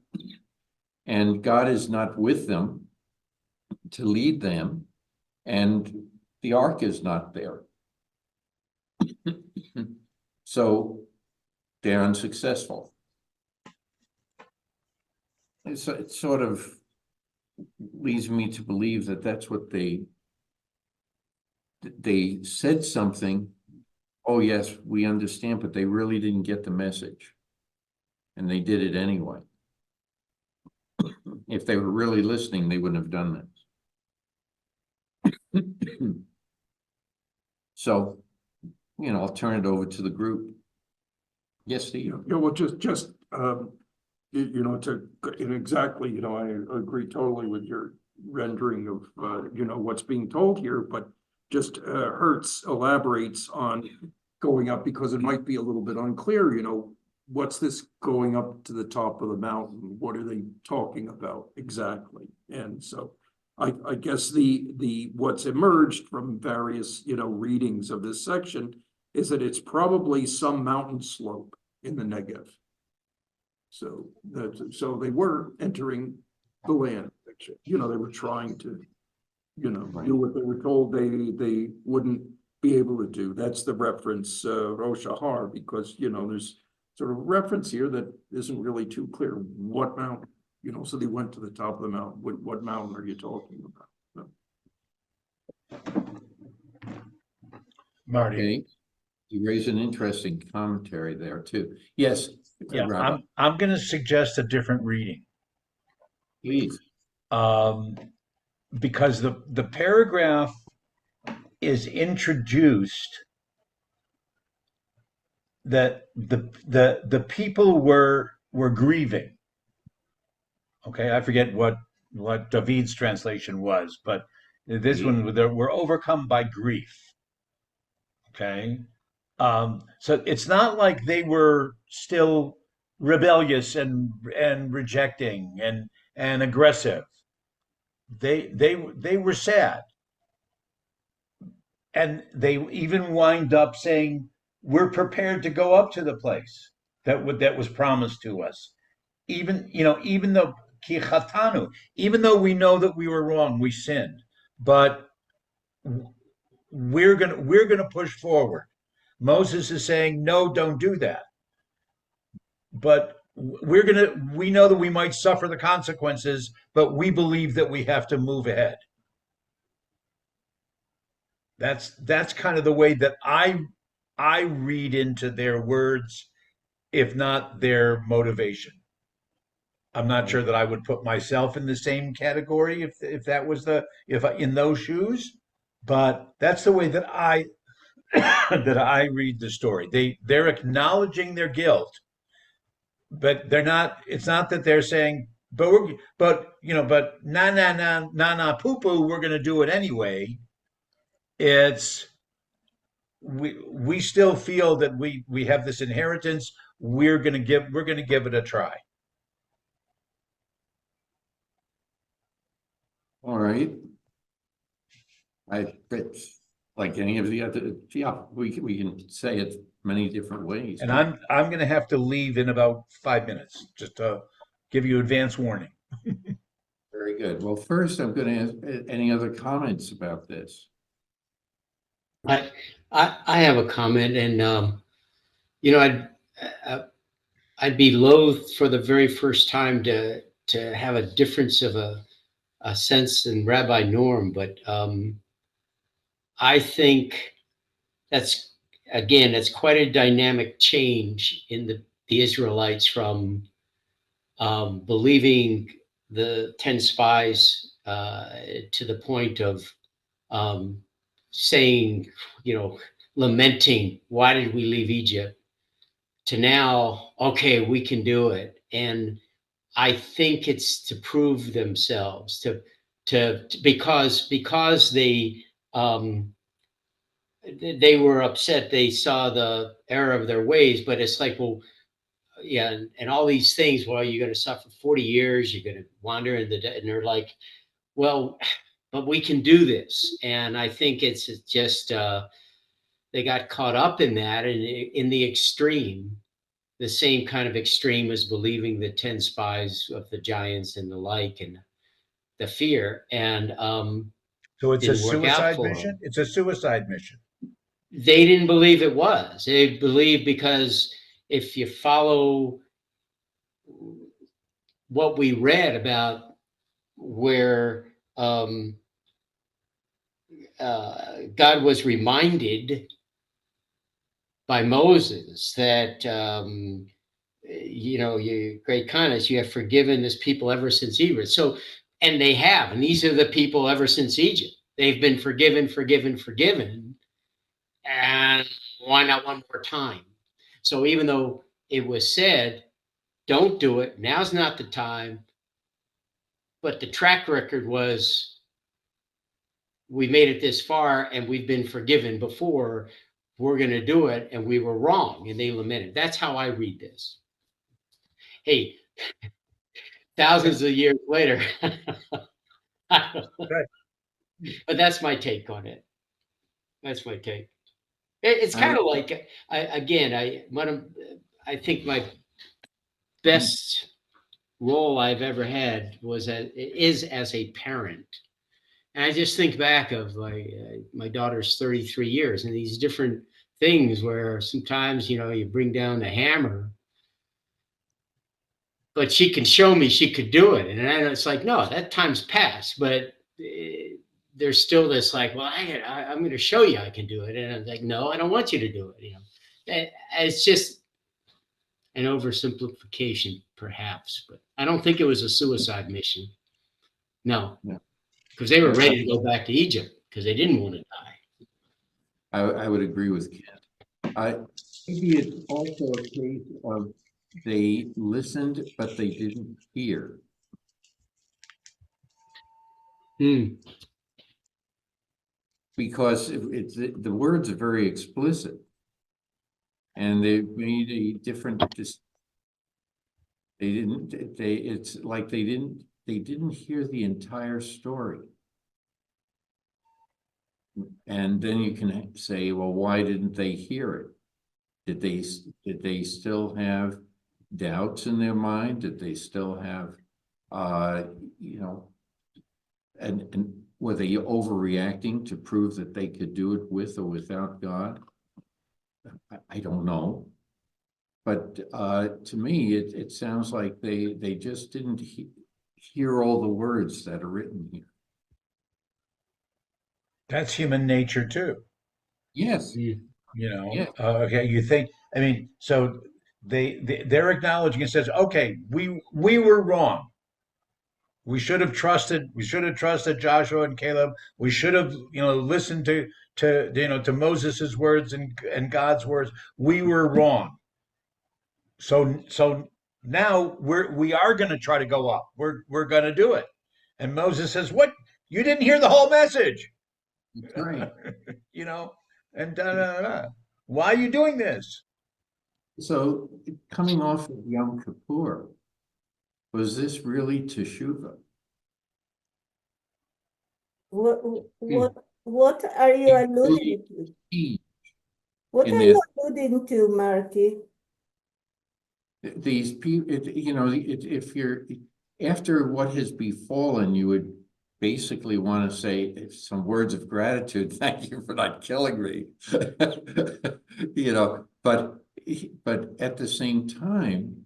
and God is not with them to lead them, and the ark is not there. So they're unsuccessful. It sort of leads me to believe that that's what they said something. Oh, yes, we understand, but they really didn't get the message. And they did it anyway. If they were really listening, they wouldn't have done this. So, I'll turn it over to the group. Yes, Steve? Yeah, well, just, exactly, I agree totally with your rendering of, what's being told here, but just Hertz elaborates on going up because it might be a little bit unclear, what's this going up to the top of the mountain? What are they talking about exactly? And so I guess what's emerged from various, readings of this section is that it's probably some mountain slope in the Negev. So they were entering the land, they were trying to, do what they were told they wouldn't be able to do. That's the reference, Rosh Har, because, there's sort of reference here that isn't really too clear what mountain, so they went to the top of the mountain. What mountain are you talking about? So. Marty. Okay. You raise an interesting commentary there too. Yes. Yeah, Rabbi, I'm going to suggest a different reading. please. Because the paragraph is introduced that the people were grieving. Okay, I forget what David's translation was, but this one we're overcome by grief. Okay, so it's not like they were still rebellious and rejecting and aggressive. They were sad, and they even wind up saying, "We're prepared to go up to the place." that was promised to us. Even, even though ki chatanu, even though we know that we were wrong, we sinned, but we're gonna push forward. Moses is saying, no, don't do that. But we know that we might suffer the consequences, but we believe that we have to move ahead. That's kind of the way that I read into their words, if not their motivation. I'm not sure that I would put myself in the same category if that was in those shoes, but that's the way that I that I read the story. They're acknowledging their guilt, but they're not. It's not that they're saying, but na poo poo, we're going to do it anyway. It's we still feel that we have this inheritance. We're going to give it a try. All right. It's like any of the other, yeah, we can say it many different ways. And I'm going to have to leave in about 5 minutes, just to give you advance warning. Very good. Well, first, I'm going to ask any other comments about this. I have a comment, and I'd be loath for the very first time to have a difference of a sense in Rabbi Norm, but I think that's quite a dynamic change in the Israelites from believing the 10 spies to the point of saying, lamenting, why did we leave Egypt? To now, okay, we can do it. And I think it's to prove themselves, because they were upset. They saw the error of their ways, but it's like, well, yeah, and all these things. Well, you're going to suffer 40 years. You're going to wander in the desert, and they're like, well, but we can do this. And I think it's just they got caught up in that, and in the extreme, the same kind of extreme as believing the 10 spies of the giants and the like, and the fear, and So it's a didn't work out suicide for mission. them. It's a suicide mission. They didn't believe it was. They believed, because if you follow what we read about where God was reminded by Moses that you great kindness, you have forgiven this people ever since Egypt. So, and they have, and these are the people ever since Egypt. They've been forgiven, and why not one more time? So even though it was said, don't do it, now's not the time, but the track record was, we made it this far and we've been forgiven before, we're going to do it, and we were wrong, and they lamented. That's how I read this. Hey, thousands of years later. Right. But that's my take on it. That's my take. It's kind of like, I think my best role I've ever had is as a parent. And I just think back of my daughter's 33 years, and these different things where sometimes, you bring down the hammer, but she can show me she could do it. And then it's like, no, that time's passed, but there's still this like, well, I'm going to show you I can do it. And I'm like, no, I don't want you to do it. It's just an oversimplification, perhaps, but I don't think it was a suicide mission. No, because they were ready to go back to Egypt because they didn't want to die. I would agree with Ken. Maybe it's also a case of they listened, but they didn't hear. Because the words are very explicit, and they made a different. It's like they didn't hear the entire story. And then you can say, well, why didn't they hear it? Did they still have doubts in their mind? Did they still have, you know, and were they overreacting to prove that they could do it with or without God? I don't know. But to me, it sounds like they just didn't hear all the words that are written here. That's human nature too. Yes, Mm. You know, Yeah. okay, you think, I mean, so they're acknowledging and says, okay, we were wrong. We should have trusted Joshua and Caleb. We should have, you know, listened to Moses's words and God's words. We were wrong. So now we are going to try to go up. We're going to do it. And Moses says, "What? You didn't hear the whole message." that's right. You know, and da, da, da, da. Why are you doing this? So coming off of Yom Kippur, was this really teshuvah? What are you alluding to? Key What in are that- you alluding to, Marty? These people, you know, if you're, after what has befallen, you would basically want to say some words of gratitude. Thank you for not killing me. You know, but at the same time,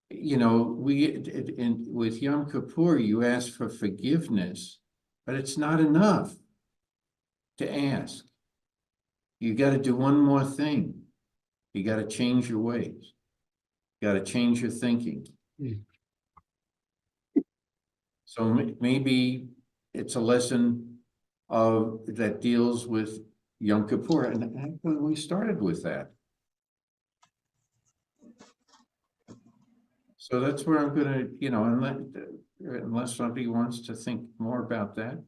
you know, with Yom Kippur, you ask for forgiveness, but it's not enough to ask. You got to do one more thing. You got to change your ways. You got to change your thinking. Mm. So maybe it's a lesson that deals with Yom Kippur, and actually we started with that. So that's where I'm gonna, you know, unless somebody wants to think more about that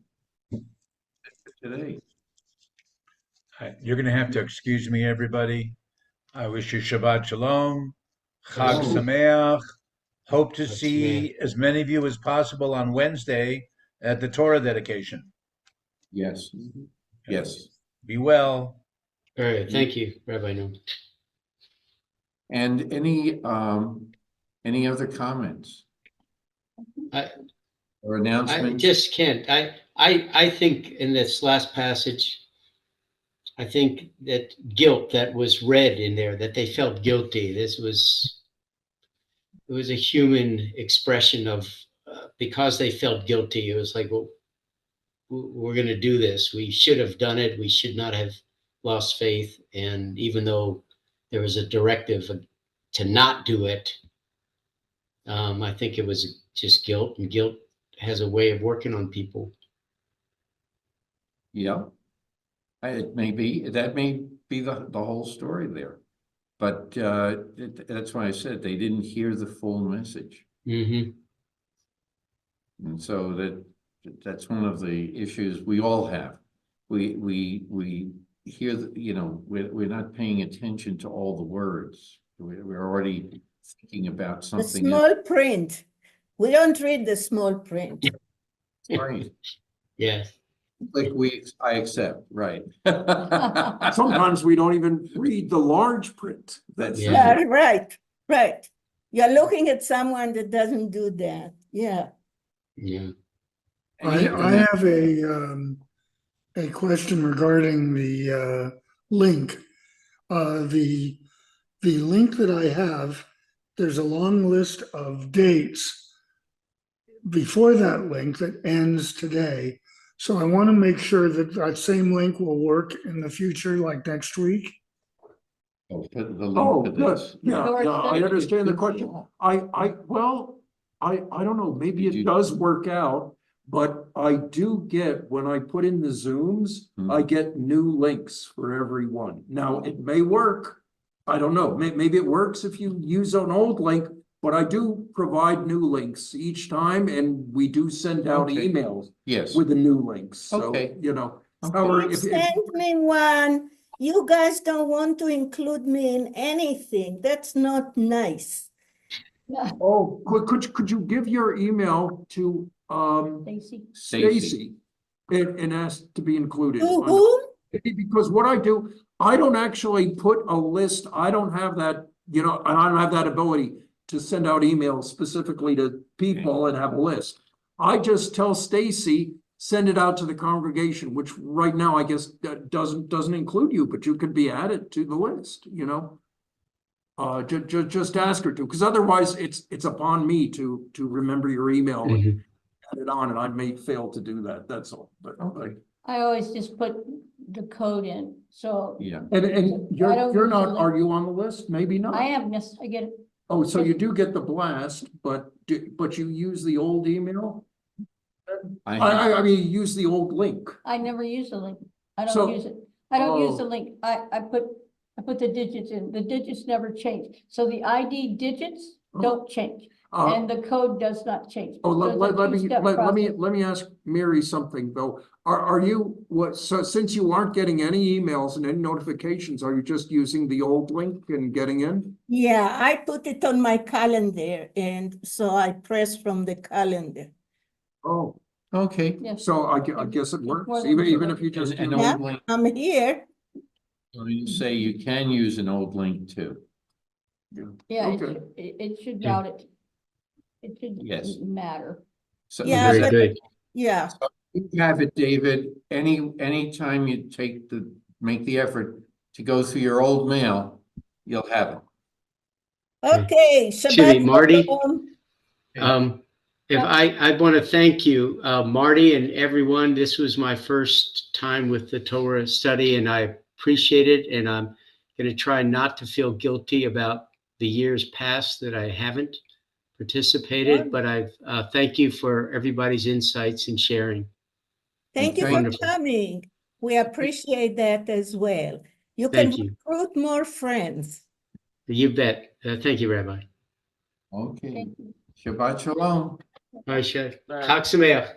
today. You're going to have to excuse me, everybody. I wish you Shabbat Shalom, Chag Shalom. Sameach. Hope to Chag see as many of you as possible on Wednesday at the Torah dedication. Yes, yes. Be well. All right, thank you, Rabbi Noam. And any other comments I or I announcements? just can't. I think in this last passage, I think that guilt that was read in there, that they felt guilty. It was a human expression of because they felt guilty. It was like, well, we're going to do this. We should have done it. We should not have lost faith. And even though there was a directive to not do it, I think it was just guilt, and guilt has a way of working on people. Yeah. It may be, that may be the whole story there. But that's why I said they didn't hear the full message. Mm-hmm. And so that's one of the issues we all have. We hear, you know, we're not paying attention to all the words. We're already thinking about The something else. small print. We don't read the small print. Right. Yeah. Like I accept, right. Sometimes we don't even read the large print. That's Yeah. Right, right. You're looking at someone that doesn't do that. Yeah. Yeah. I have a question regarding the link. The link that I have, there's a long list of dates before that link that ends today. So I want to make sure that that same link will work in the future, like next week. Oh, put the Oh, link to good. this. Yeah, Yours yeah, I said- understand the question. Well, I don't know, maybe Did it you- does work out, but I do get, when I put in the Zooms, I get new links for everyone. Now, it may work. I don't know. Maybe it works if you use an old link, but I do provide new links each time, and we do send out Okay. emails Yes. with the new links. So, Okay. you know, Okay. however, You sent me one. You guys don't want to include me in anything. That's not nice. oh, could you give your email to, Stacy. Stacy and ask to be included? To whom? Because what I do, I don't actually put a list, I don't have that, and I don't have that ability to send out emails specifically to people and have a list. I just tell Stacy, send it out to the congregation, which right now I guess doesn't include you, but you could be added to the list, just ask her to, because otherwise it's upon me to remember your email and add it on, and I may fail to do that, that's all, but. I always just put the code in, so. Yeah. And I don't you're use not, the link. are you on the list? Maybe not. I am, yes, I get it. Oh, so you do get the blast, but you use the old email? I mean, you use the old link. I never use the link. I So- don't use it. I don't use the Oh. link. I put the digits in. The digits never change. So the ID digits don't change. Uh, And the code does not change. Oh, So it's a let me, two-step let process. me ask Mary something though. Are you, so since you aren't getting any emails and any notifications, are you just using the old link and getting in? Yeah, I put it on my calendar, and so I press from the calendar. Oh, Okay. Yes. so I guess it more works, than even one. if you just. An use- Yeah. old link, I'm here. so you say you can use an old link too. Yeah, Okay. it should Yeah. route it. It Yes. shouldn't matter. So Yeah, Very but- good. Yeah, you have it, David, anytime you make the effort to go through your old mail, you'll have it. okay. Excuse me, Shabbat Marty? shalom. If I want to thank you, Marty, and everyone. This was my first time with the Torah study, and I appreciate it. And I'm going to try not to feel guilty about the years past that I haven't participated. But I thank you for everybody's insights and sharing. Thank you for Wonderful. coming. We appreciate that as well. You can Thank you. recruit more friends. You bet. Thank you, Rabbi. Okay. Thank you. Shabbat shalom. Bye, Chef. Bye. Chag Sameach.